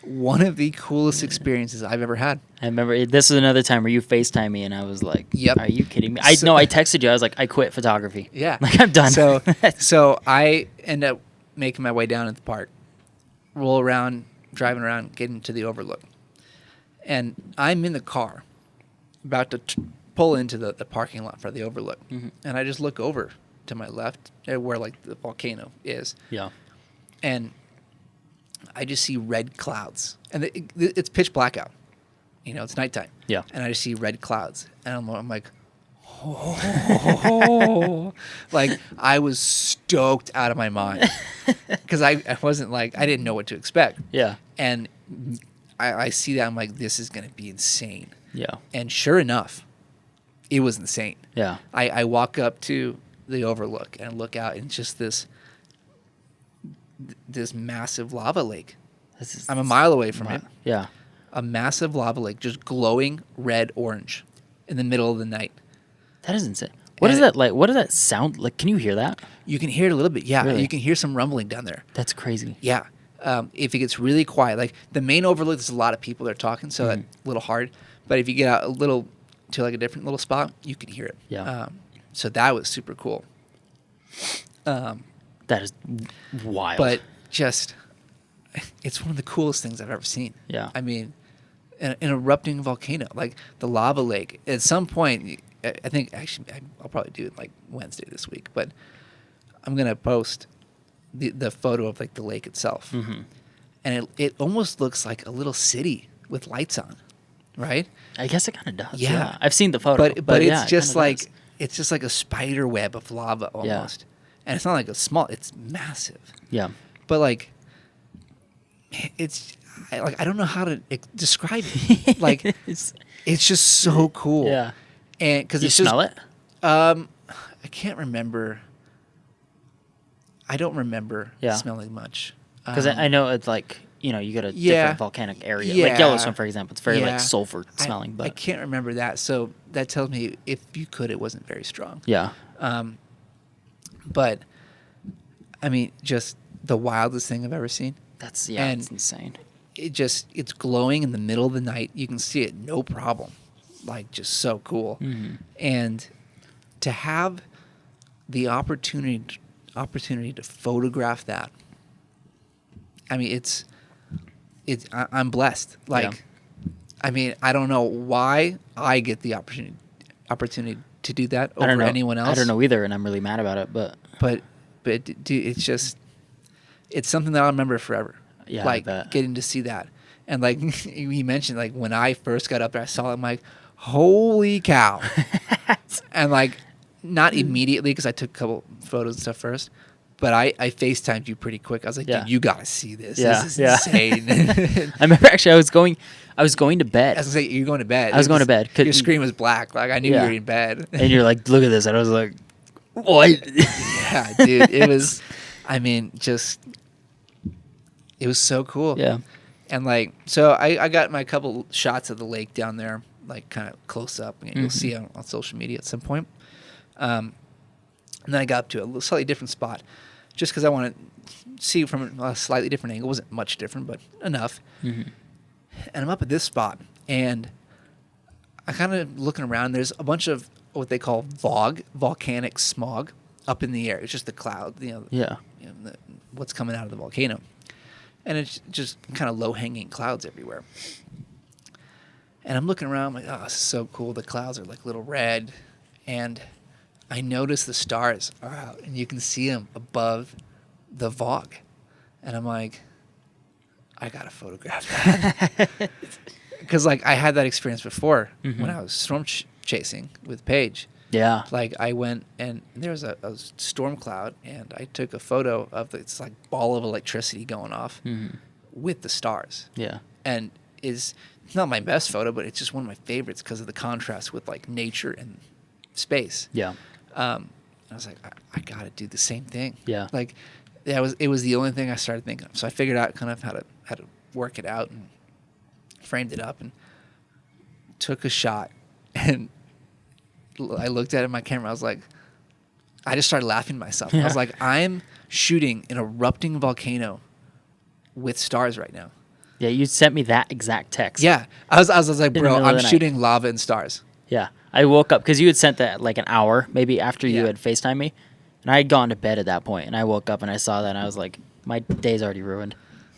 one of the coolest experiences I've ever had. I remember this is another time where you FaceTime me and I was like, Yep. are you kidding me? I texted you. I was like, I quit photography. Yeah. Like, I'm done. So I end up making my way down at the park, roll around, driving around, getting to the overlook. And I'm in the car, about to pull into the parking lot for the overlook. Mhm. And I just look over to my left, where like the volcano is. Yeah. And I just see red clouds. And it's pitch black out. You know, it's nighttime. Yeah. And I just see red clouds. And I'm like, oh. Like, I was stoked out of my mind. Because I wasn't like, I didn't know what to expect. Yeah. And I see that. I'm like, this is going to be insane. Yeah. And sure enough, it was insane. Yeah. I walk up to the overlook and look out, and it's just this massive lava lake. I'm a mile away from it. Yeah. A massive lava lake just glowing red orange in the middle of the night. That is insane. What is that like? What does that sound like? Can you hear that? You can hear it a little bit. Yeah. Really? You can hear some rumbling down there. That's crazy. Yeah. If it gets really quiet, like the main overlook, there's a lot of people that are talking, so that's a little hard. But if you get out a little to like a different little spot, you can hear it. Yeah. So that was super cool. That is wild. But just, it's one of the coolest things I've ever seen. Yeah. I mean, an erupting volcano, like the lava lake. At some point, I think actually I'll probably do it like Wednesday this week, but I'm gonna post the photo of like the lake itself, and it almost looks like a little city with lights on, right? I guess it kind of does. Yeah. I've seen the photo, But yeah, it's just kinda like does. it's just like a spider web of lava almost, and it's not like a small. It's massive. Yeah. But like, I don't know how to describe it. Like, it's just so cool. Yeah. And because You it's smell just, it? I can't remember. I don't remember smelling much. Because I know it's like, you know, you got a Yeah. different volcanic area. Yeah. Like Yellowstone, for example. It's very Yeah. like sulfur smelling. I But can't remember that. So that tells me if you could, it wasn't very strong. yeah. But I mean, just the wildest thing I've ever seen. That's And- it's insane. It's glowing in the middle of the night. You can see it, no problem. Like, just so cool. And to have the opportunity to photograph that, I mean, I'm blessed. Like, I mean, I don't know why I get the opportunity to do that I don't over know. anyone else. I don't know either, and I'm really mad about it. But But dude, it's something that I'll remember forever. Yeah, I like bet. getting to see that, and like you mentioned, like when I first got up there, I saw it. I'm like, holy cow! And like, not immediately because I took a couple photos and stuff first, but I FaceTimed you pretty quick. I was like, Yeah. dude, you gotta see this. Yeah, This is yeah. insane. I remember actually I was going to bed. I was like, you're going to bed. I was going to bed. Your screen was black. Like I knew you Yeah. were in bed. And you're like, look at this. And I was like, what? Yeah, dude, it was. I mean, just it was so cool. Yeah. And like, so I got my couple shots of the lake down there, like kind of close up, and you'll see on social media at some point. And then I got up to a slightly different spot, just because I want to see it from a slightly different angle. It wasn't much different, but enough. And I'm up at this spot, and I kind of looking around. There's a bunch of what they call volcanic smog, up in the air. It's just the cloud, Yeah. What's coming out of the volcano. And it's just kind of low-hanging clouds everywhere. And I'm looking around, I'm like, oh, this is so cool. The clouds are like little red. And I notice the stars are out, and you can see them above the Vog. And I'm like, I got to photograph that. Because like I had that experience before when I was storm chasing with Paige. Yeah. Like I went and there was a storm cloud, and I took a photo of this like ball of electricity going off with the stars. Yeah. And it's not my best photo, but it's just one of my favorites because of the contrast with like nature and space. Yeah. I was like, I gotta do the same thing. Yeah. Like it was the only thing I started thinking of. So I figured out kind of how to work it out and framed it up and took a shot, and I looked at it in my camera. I was like, I just started laughing to myself. I was like, I'm shooting an erupting volcano with stars right now. Yeah, you sent me that exact text. Yeah. I was like, the bro, middle of I'm the night. shooting lava and stars. Yeah. I woke up because you had sent that like an hour maybe after you Yeah. had FaceTimed me. And I had gone to bed at that point, and I woke up and I saw that, and I was like, my day's already ruined.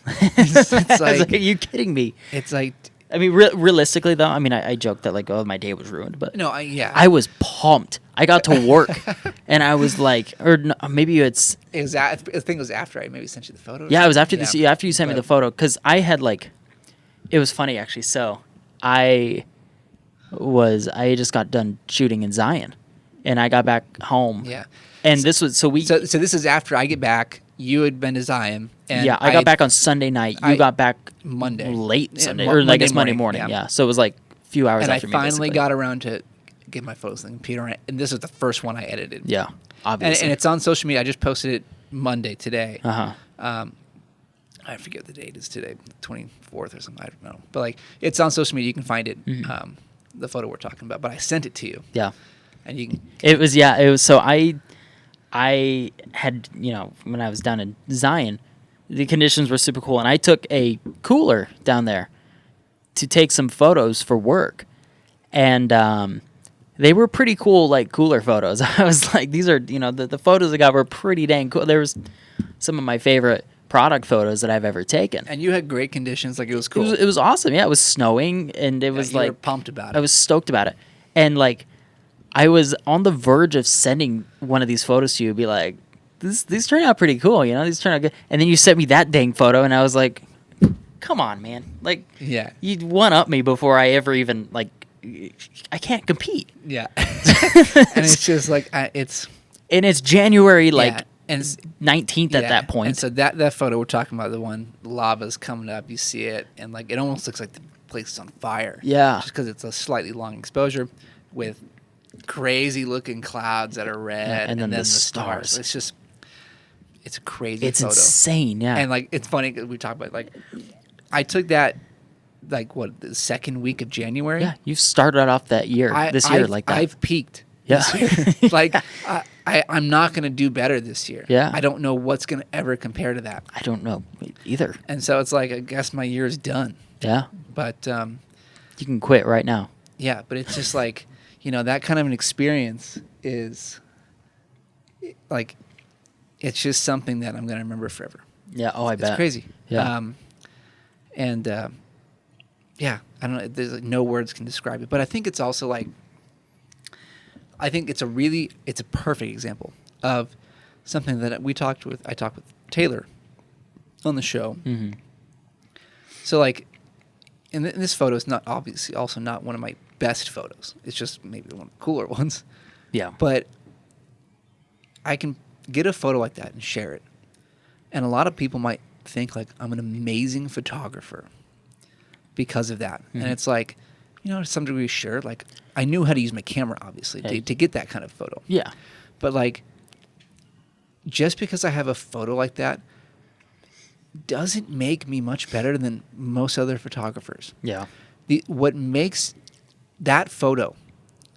It's I was like, like, are you kidding me? it's like, I mean, realistically, though, I mean, I joked that, like, oh, my day was ruined. But no, yeah. I was pumped. I got to work, and I was like, or no, maybe it's, I think it was after I maybe sent you the photo. yeah, it was after Yeah. after you sent me the photo, because I had, like, it was funny, actually. So I just got done shooting in Zion, and I got back home. Yeah. And this was, so this is after I get back. You had been to Zion. And yeah, I got back on Sunday night. You got back Monday. late Yeah, Sunday, or I guess Monday morning. yeah. Yeah. So it was like a few hours And I after me. finally basically. got around to get my photos on the computer, and this was the first one I edited. Yeah, And obviously. it's on social media. I just posted it Monday today. Uh-huh. I forget what the date is today, 24th or something. I don't know. But like, it's on social media. You can find it. The photo we're talking about. But I sent it to you. Yeah. And you can. It was, yeah, it was, so I had, you know, when I was down in Zion, the conditions were super cool, and I took a cooler down there to take some photos for work, and they were pretty cool, like, cooler photos. I was like, these are, you know, the photos I got were pretty dang cool. There was some of my favorite product photos that I've ever taken. And you had great conditions. Like, it was cool. It was awesome. Yeah, it was snowing, and it was you were like pumped about it. I was stoked about it, and like I was on the verge of sending one of these photos to you, be like, these turn out pretty cool, you know, these turn out good. And then you sent me that dang photo, and I was like, come on, man, like, Yeah. you'd one up me before I ever even, like, I can't compete. Yeah. And it's just like and it's January, like, yeah. And it's, 19th at that point. And so that photo we're talking about, the one, the lava's coming up, you see it, and like it almost looks like the place is on fire. Yeah. Just because it's a slightly long exposure with crazy looking clouds that are red, Yeah, and then the stars. It's a crazy It's photo. insane, yeah. And like it's funny 'cause we talk about like I took that like what, the second week of January. Yeah, you've started off that year, this year, like that. I've peaked. Yeah. This year. Like I'm not going to do better this year. Yeah. I don't know what's going to ever compare to that. I don't know either. And so it's like I guess my year is done. Yeah. But You can quit right now. yeah, but it's just like, you know, that kind of an experience is like it's just something that I'm going to remember forever. Yeah. Oh, I bet. It's crazy. Yeah. Yeah, I don't know. There's like no words can describe it. But I think it's also like, I think it's a perfect example of something that I talked with Taylor on the show. Mm-hmm. So like, and this photo is not obviously also not one of my best photos. It's just maybe one of the cooler ones. Yeah. But I can get a photo like that and share it. And a lot of people might think like I'm an amazing photographer because of that. Mm-hmm. And it's like, you know, to some degree, sure. Like I knew how to use my camera, obviously, Hey. to get that kind of photo. Yeah. But like, just because I have a photo like that doesn't make me much better than most other photographers. Yeah. What makes that photo,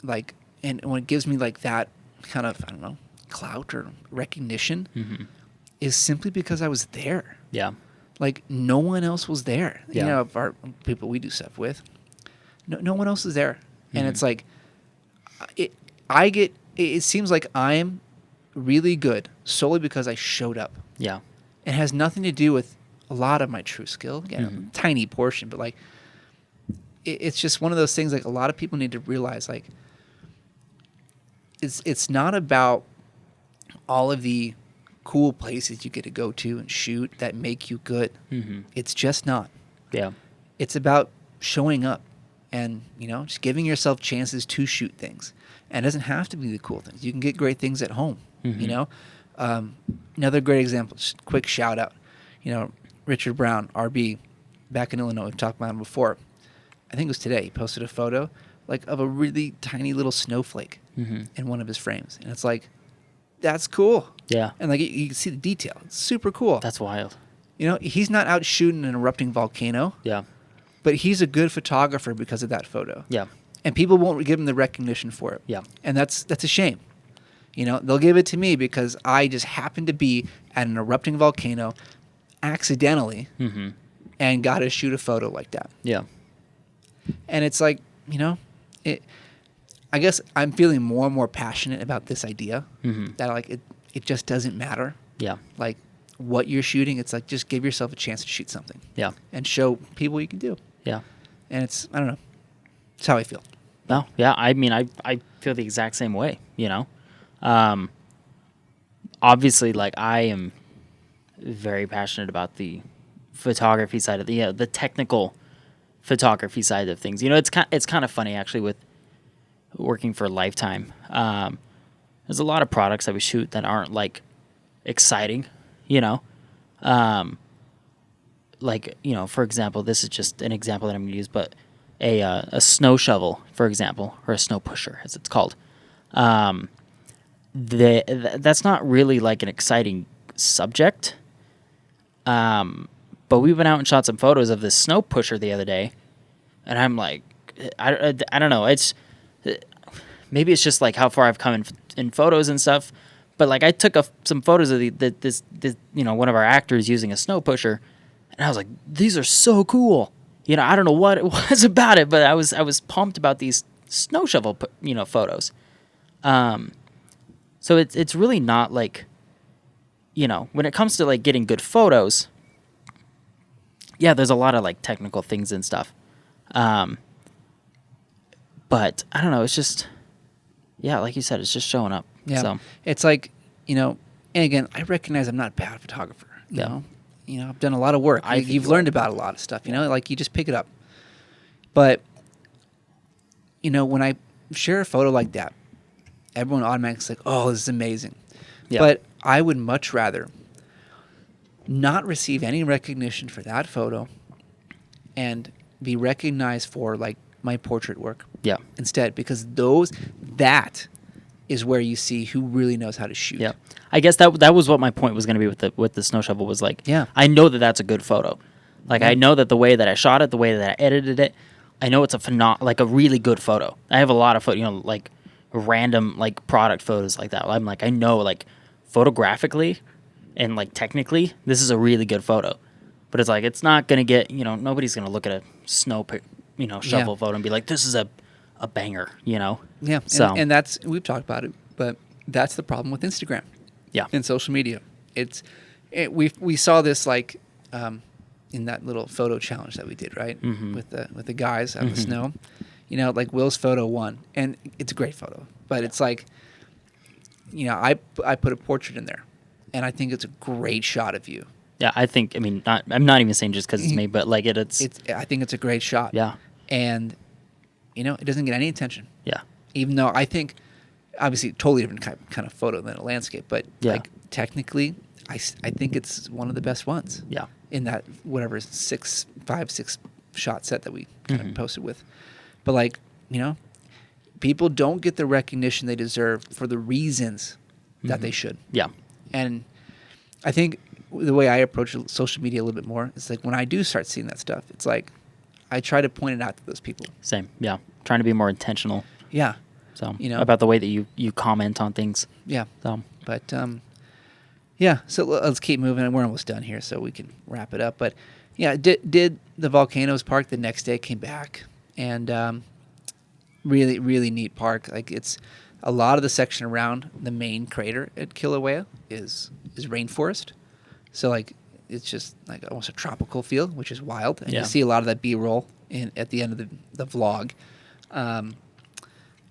like, and what gives me like that kind of, I don't know, clout or recognition Mm-hmm. is simply because I was there. Yeah. Like no one else was there. Yeah. You know, of our people we do stuff with, no one else is there. And Mm-hmm. it's like, it seems like I'm really good solely because I showed up. Yeah. It has nothing to do with a lot of my true skill. Again, a tiny portion, but like, it's just one of those things. Like a lot of people need to realize, like, it's not about all of the cool places you get to go to and shoot that make you good. Mm-hmm. It's just not. Yeah. It's about showing up and, you know, just giving yourself chances to shoot things. And it doesn't have to be the cool things. You can get great things at home, you know. Another great example, just quick shout out, you know, Richard Brown, RB, back in Illinois, we've talked about him before. I think it was today. He posted a photo like of a really tiny little snowflake in one of his frames. And it's like, that's cool. Yeah. And like you can see the detail. It's super cool. That's wild. You know, he's not out shooting an erupting volcano, Yeah. but he's a good photographer because of that photo. Yeah. And people won't give him the recognition for it. Yeah. And that's a shame. You know, they'll give it to me because I just happened to be at an erupting volcano accidentally and got to shoot a photo like that. Yeah. And it's like, you know, I guess I'm feeling more and more passionate about this idea that like it just doesn't matter. Yeah. Like what you're shooting, it's like just give yourself a chance to shoot something. Yeah. And show people what you can do. Yeah. And it's, I don't know. It's how I feel. No, yeah. I mean, I feel the exact same way, you know? Obviously, like, I am very passionate about the photography side of the technical photography side of things. You know, it's kind of funny, actually, with working for Lifetime. There's a lot of products that we shoot that aren't, like, exciting, you know? Like, you know, for example, this is just an example that I'm going to use, but a snow shovel, for example, or a snow pusher, as it's called. That's not really like an exciting subject. But we went out and shot some photos of this snow pusher the other day, and I'm like, I don't know. It's maybe it's just like how far I've come in photos and stuff. But like I took some photos of this you know, one of our actors using a snow pusher, and I was like, these are so cool. You know, I don't know what it was about it, but I was pumped about these snow shovel photos. So it's really not like, you know, when it comes to like getting good photos, yeah, there's a lot of like technical things and stuff. But I don't know, it's just, yeah, like you said, it's just showing up. Yeah. So. It's like, you know, and again, I recognize I'm not a bad photographer. You know, I've done a lot of work. You've learned about a lot of stuff, you know, like you just pick it up. But, you know, when I share a photo like that, everyone automatically is like, oh, this is amazing. Yeah. But I would much rather not receive any recognition for that photo and be recognized for like my portrait work instead, because that is where you see who really knows how to shoot. Yeah. I guess that was what my point was going to be with the snow shovel was like, I know that that's a good photo. Like I know that the way that I shot it, the way that I edited it, I know it's like a really good photo. I have a lot of like random like product photos like that. I'm like, I know like photographically and like technically this is a really good photo. But it's like, it's not going to get, you know, nobody's going to look at a snow shovel photo and be like, this is a banger, you know? Yeah. So. And that's, we've talked about it, but that's the problem with Instagram. Yeah. And social media. We saw this like in that little photo challenge that we did, right? Mm-hmm. With the guys out in the snow. You know, like Will's photo won, and it's a great photo. But it's like, you know, I put a portrait in there, and I think it's a great shot of you. Yeah, I'm not even saying just because it's me, but like it's. I think it's a great shot. Yeah. And, you know, it doesn't get any attention. Yeah. Even though I think, obviously, totally different kind of photo than a landscape, but like technically, I think it's one of the best ones. Yeah. In that whatever 6 shot set that we kind of posted with. But like, you know, people don't get the recognition they deserve for the reasons that they should. Yeah. And I think the way I approach social media a little bit more is like when I do start seeing that stuff, it's like I try to point it out to those people. Same. Yeah. Trying to be more intentional. Yeah. So, you know, about the way that you comment on things. Yeah. So. But yeah, so let's keep moving. We're almost done here, so we can wrap it up. But yeah, did the Volcanoes Park the next day, came back, and really, really neat park. Like it's a lot of the section around the main crater at Kilauea is rainforest. So like it's just like almost a tropical feel, which is wild. And you see a lot of that B-roll at the end of the vlog.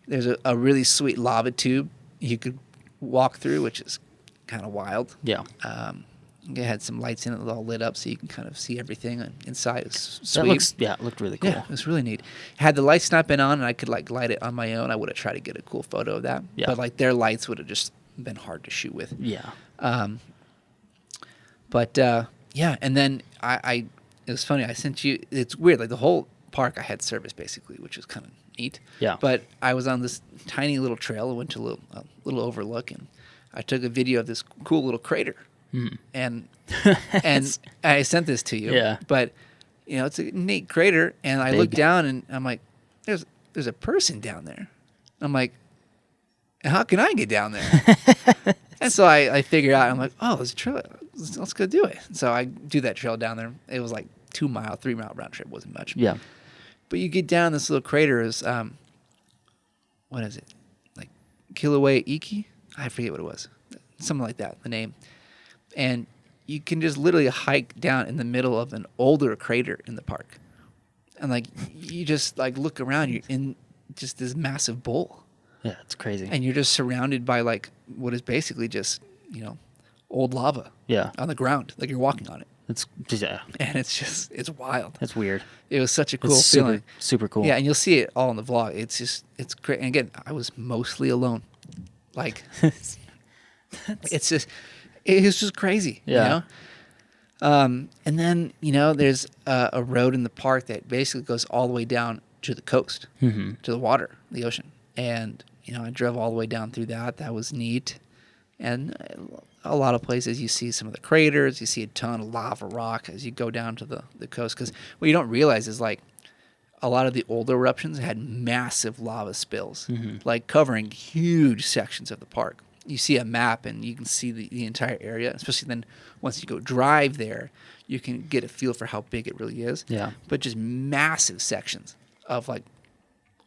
There's a really sweet lava tube you could walk through, which is kind of wild. Yeah. It had some lights in it that all lit up, so you can kind of see everything inside. It was sweet. It looked really cool. Yeah, it was really neat. Had the lights not been on and I could like light it on my own, I would have tried to get a cool photo of that. Yeah. But like their lights would have just been hard to shoot with. Yeah. Yeah, and then it was funny. I sent you. It's weird. Like the whole park, I had service basically, which was kind of neat. Yeah. But I was on this tiny little trail. I went to a little overlook, and I took a video of this cool little crater. And I sent this to you. Yeah. But you know, it's a neat crater, and I look down, and I'm like, there's a person down there. I'm like, how can I get down there? And so I figured out, I'm like, oh, there's a trail. Let's go do it. So I do that trail down there. It was like 2 mile, 3 mile round trip. Wasn't much. Yeah. But you get down this little crater is, what is it? Like Kilauea Iki? I forget what it was. Something like that, the name. And you can just literally hike down in the middle of an older crater in the park. And like, you just like look around, you're in just this massive bowl. Yeah, it's crazy. And you're just surrounded by like what is basically just, old lava. Yeah. On the ground, like you're walking on it. Yeah. And it's wild. That's weird. It was such a cool It's feeling. super cool. Yeah, and you'll see it all in the vlog. It's great. And again, I was mostly alone. Like, it was just crazy. Yeah. And then, there's a road in the park that basically goes all the way down to the coast, to the water, the ocean. And, I drove all the way down through that. That was neat. And a lot of places you see some of the craters, you see a ton of lava rock as you go down to the coast. Because what you don't realize is like a lot of the older eruptions had massive lava spills, like covering huge sections of the park. You see a map and you can see the entire area, especially then once you go drive there, you can get a feel for how big it really is. Yeah. But just massive sections of like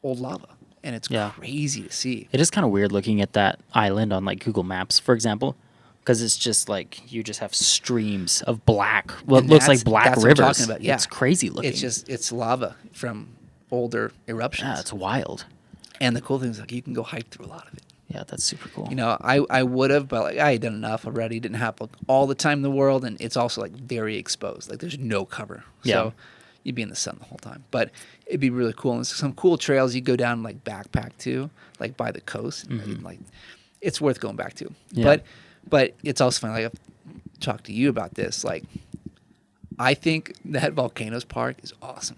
old lava. And it's crazy to see. It is kind of weird looking at that island on like Google Maps, for example, because it's just like you just have streams of black, what looks like black that's rivers. What I'm talking about. Yeah. It's crazy looking. It's lava from older eruptions. Yeah, it's wild. And the cool thing is like you can go hike through a lot of it. Yeah, that's super cool. I would have, but like I had done enough already. Didn't have like all the time in the world, and it's also like very exposed. Like there's no cover. Yeah. So you'd be in the sun the whole time. But it'd be really cool. And there's some cool trails you go down like backpack to, like by the coast. And, like it's worth going back to. Yeah. But it's also fun. Like I've talked to you about this. Like I think that Volcanoes Park is awesome.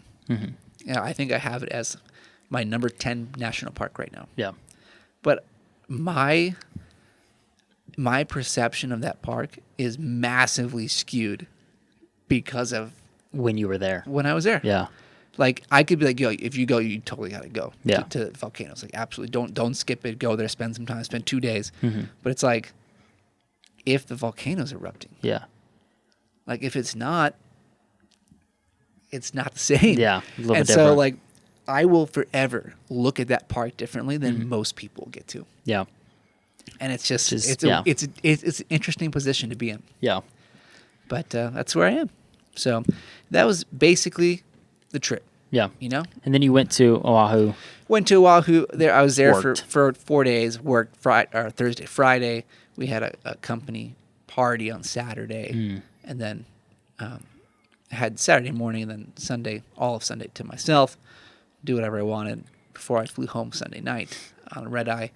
I think I have it as my number 10 national park right now. Yeah. But my perception of that park is massively skewed because of When you were there. when I was there. Yeah. Like I could be like, yo, if you go, you totally gotta go. Yeah. To volcanoes. Like absolutely, don't skip it. Go there, spend some time, spend 2 days. Mm-hmm. But it's like, if the volcano's erupting, Yeah. like if it's not the same. Yeah. A little And bit so different. like, I will forever look at that park differently than most people get to. Yeah. And it's just Just- it's an interesting position to be in. Yeah. But that's where I am. So that was basically the trip. Yeah. And And then you went to Oahu. went to Oahu. There, I was there Worked. for 4 days. Worked Thursday, Friday. We had a company party on Saturday, and then had Saturday morning, and then Sunday, all of Sunday to myself, do whatever I wanted before I flew home Sunday night on a red eye.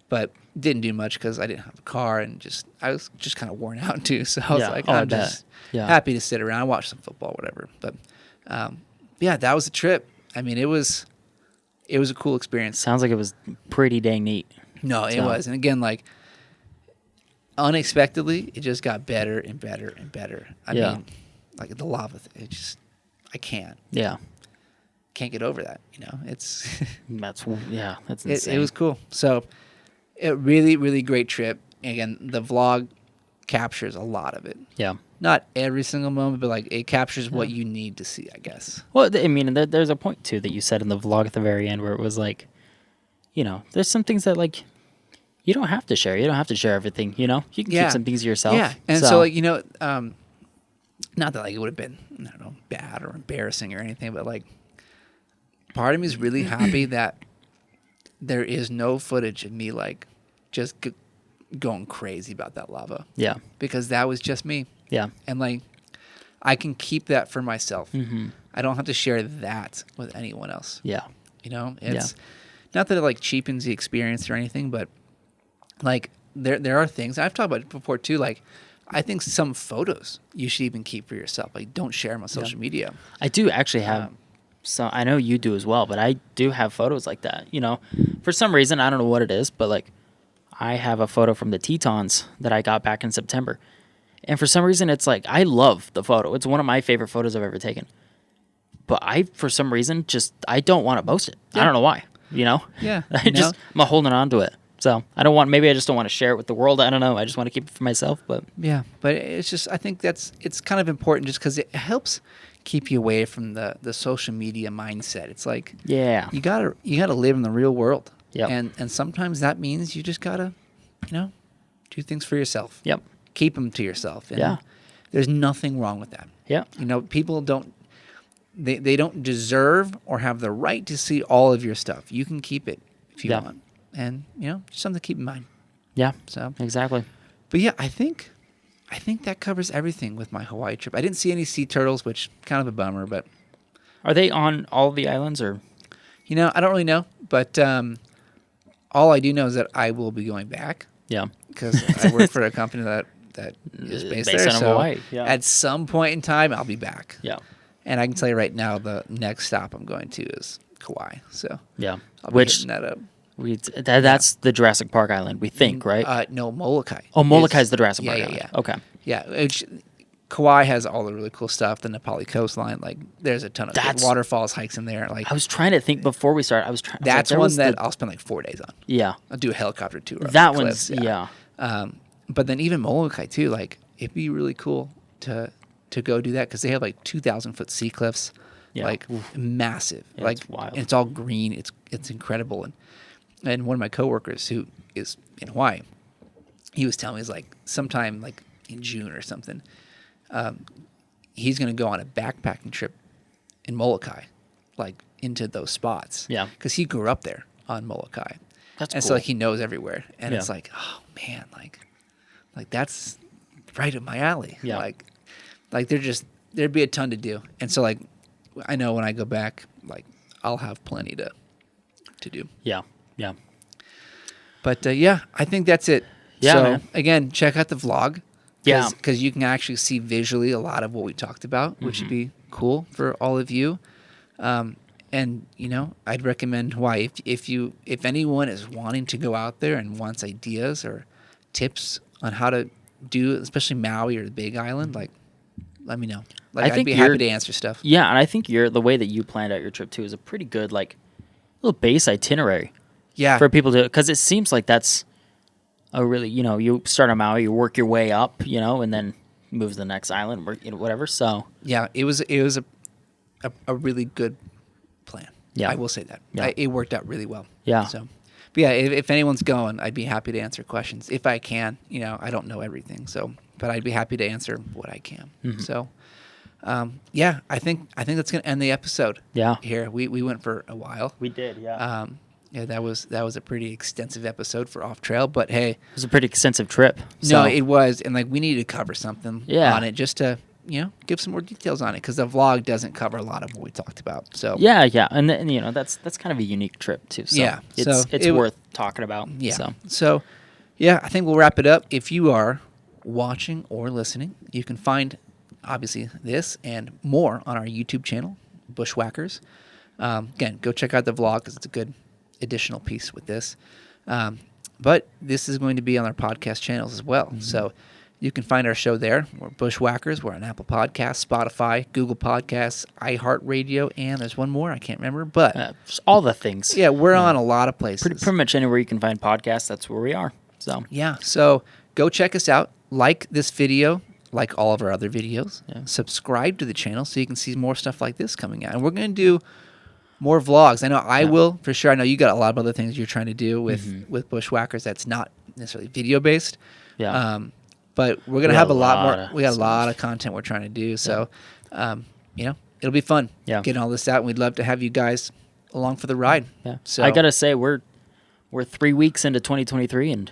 But didn't do much because I didn't have a car, and I was just kind of worn out too. So I was Yeah. like, Oh, I I'm bet. just Yeah. happy to sit around, watch some football, whatever. But yeah, that was the trip. I mean, it was a cool experience. Sounds like it was pretty dang neat. No, it So- was. And again, like unexpectedly, it just got better and better and better. I Yeah. mean, like the lava, I can't Yeah. get over that. It's That's it, insane. it was cool. So, a really, really great trip. Again, the vlog captures a lot of it. Yeah. Not every single moment, but like it captures what you need to see, I guess. Well, I mean, there's a point too that you said in the vlog at the very end where it was like, there's some things that like you don't have to share. You don't have to share everything. You can keep some things to yourself. Yeah, and so like not that like it would have been bad or embarrassing or anything, but like part of me is really happy that there is no footage of me like just going crazy about that lava. Yeah. Because that was just me. Yeah. And like I can keep that for myself. Mm-hmm. I don't have to share that with anyone else. Yeah. It's not that it like cheapens the experience or anything, but like there are things I've talked about it before too. Like I think some photos you should even keep for yourself. Like don't share them on social media. I do actually have some. I know you do as well, but I do have photos like that. For some reason I don't know what it is, but like I have a photo from the Tetons that I got back in September, and for some reason it's like I love the photo. It's one of my favorite photos I've ever taken. But for some reason I don't want to post it. Yeah. I don't know why. Yeah. I'm holding on to it. So I don't want. Maybe I just don't want to share it with the world. I don't know. I just want to keep it for myself. But Yeah, but it's just, I think it's kind of important just because it helps keep you away from the social media mindset. It's like, yeah, you gotta live in the real world. Yep. And sometimes that means you just gotta, do things for yourself. yep, Keep them to yourself. And Yeah. there's nothing wrong with that. yeah, People don't, they don't deserve or have the right to see all of your stuff. You can keep it if you Yeah. want. And, just something to keep in mind. yeah. So, Exactly. but yeah, I think that covers everything with my Hawaii trip. I didn't see any sea turtles, which kind of a bummer, but Are they on all of the islands or? I don't really know. But all I do know is that I will be going back Yeah. because I work for a company that is based there. out of So Hawaii. Yeah. at some point in time, I'll be back. Yeah. And I can tell you right now, the next stop I'm going to is Kauai. So Yeah. I'll be Which hitting that up. that's the Jurassic Park island, we think, right? No, Molokai. Oh, Molokai is the Jurassic yeah, Park yeah, island. yeah. Okay. Yeah. Kauai has all the really cool stuff. The Nepali coastline, like there's a ton of good That's- waterfalls, hikes in there. Like I was trying to think before we started. I was trying. that's there one was that I'll spend like 4 days on. Yeah. I'll do a helicopter tour. up That the one's cliffs, yeah. But then even Molokai too, like it'd be really cool to go do that because they have like 2,000-foot sea cliffs, Yeah. like massive. Yeah, like it's wild. and it's all green. It's incredible. And one of my coworkers who is in Hawaii, he was telling me he's like sometime like in June or something, he's gonna go on a backpacking trip in Molokai, like into those spots. Yeah. because he grew up there on Molokai. That's and cool. so like he knows everywhere, and Yeah. it's like, oh man, like that's right up my alley. Yeah. Like there'd be a ton to do, and so like I know when I go back, like I'll have plenty to do. Yeah. Yeah. But yeah, I think that's it. Yeah, So man. again, check out the vlog. Yeah. Because you can actually see visually a lot of what we talked about, which would be cool for all of you. And I'd recommend Hawaii if anyone is wanting to go out there and wants ideas or tips on how to do, especially Maui or the Big Island, like let me know. Like I'd be happy to answer stuff. Yeah, and I think the way that you planned out your trip too is a pretty good like little base itinerary Yeah. for people to, because it seems like that's a really you start on Maui, you work your way up, and then move to the next island, work whatever. So Yeah, it was a really good plan. Yeah. I will say that. Yeah. It worked out really well. Yeah. So, but yeah, if anyone's going, I'd be happy to answer questions if I can. I don't know everything, so but I'd be happy to answer what I can. Mm-hmm. So, yeah, I think that's gonna end the episode. Yeah. Here we went for a while. we did. Yeah, Yeah, that was a pretty extensive episode for Off Trail, but hey, it was a pretty extensive trip. no, So, it was, and like we needed to cover something Yeah. on it just to give some more details on it because the vlog doesn't cover a lot of what we talked about. So yeah, and then, that's kind of a unique trip too. So Yeah, it's so it's it- worth talking about. yeah, so yeah, I think we'll wrap it up. If you are watching or listening, you can find obviously this and more on our YouTube channel, Bushwhackers. Again, go check out the vlog because it's a good additional piece with this. But this is going to be on our podcast channels as well. So you can find our show there. We're Bushwhackers. We're on Apple Podcasts, Spotify, Google Podcasts, iHeartRadio, and there's one more I can't remember. But just all the things. yeah, we're on a lot of places. Pretty much anywhere you can find podcasts, that's where we are. So Yeah, so go check us out. Like this video, like all of our other videos. Yeah. Subscribe to the channel so you can see more stuff like this coming out. And we're going to do more vlogs. I know I will, for sure. I know you got a lot of other things you're trying to do with Bushwhackers that's not necessarily video-based. yeah, But we're going to We have got a a lot lot more. of We got a stuff. lot of content we're trying to do. So, it'll be fun Yeah. getting all this out. And we'd love to have you guys along for the ride. yeah. So I gotta say we're 3 weeks into 2023 and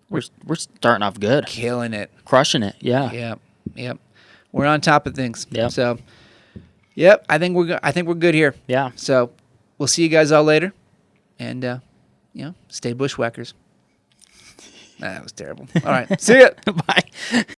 we're starting off good, killing it. crushing it. Yeah, Yep. We're on top of things. Yep. So, yep. I think we're good here. yeah. So, we'll see you guys all later, and stay bushwhackers. That was terrible. All right. See ya. Bye.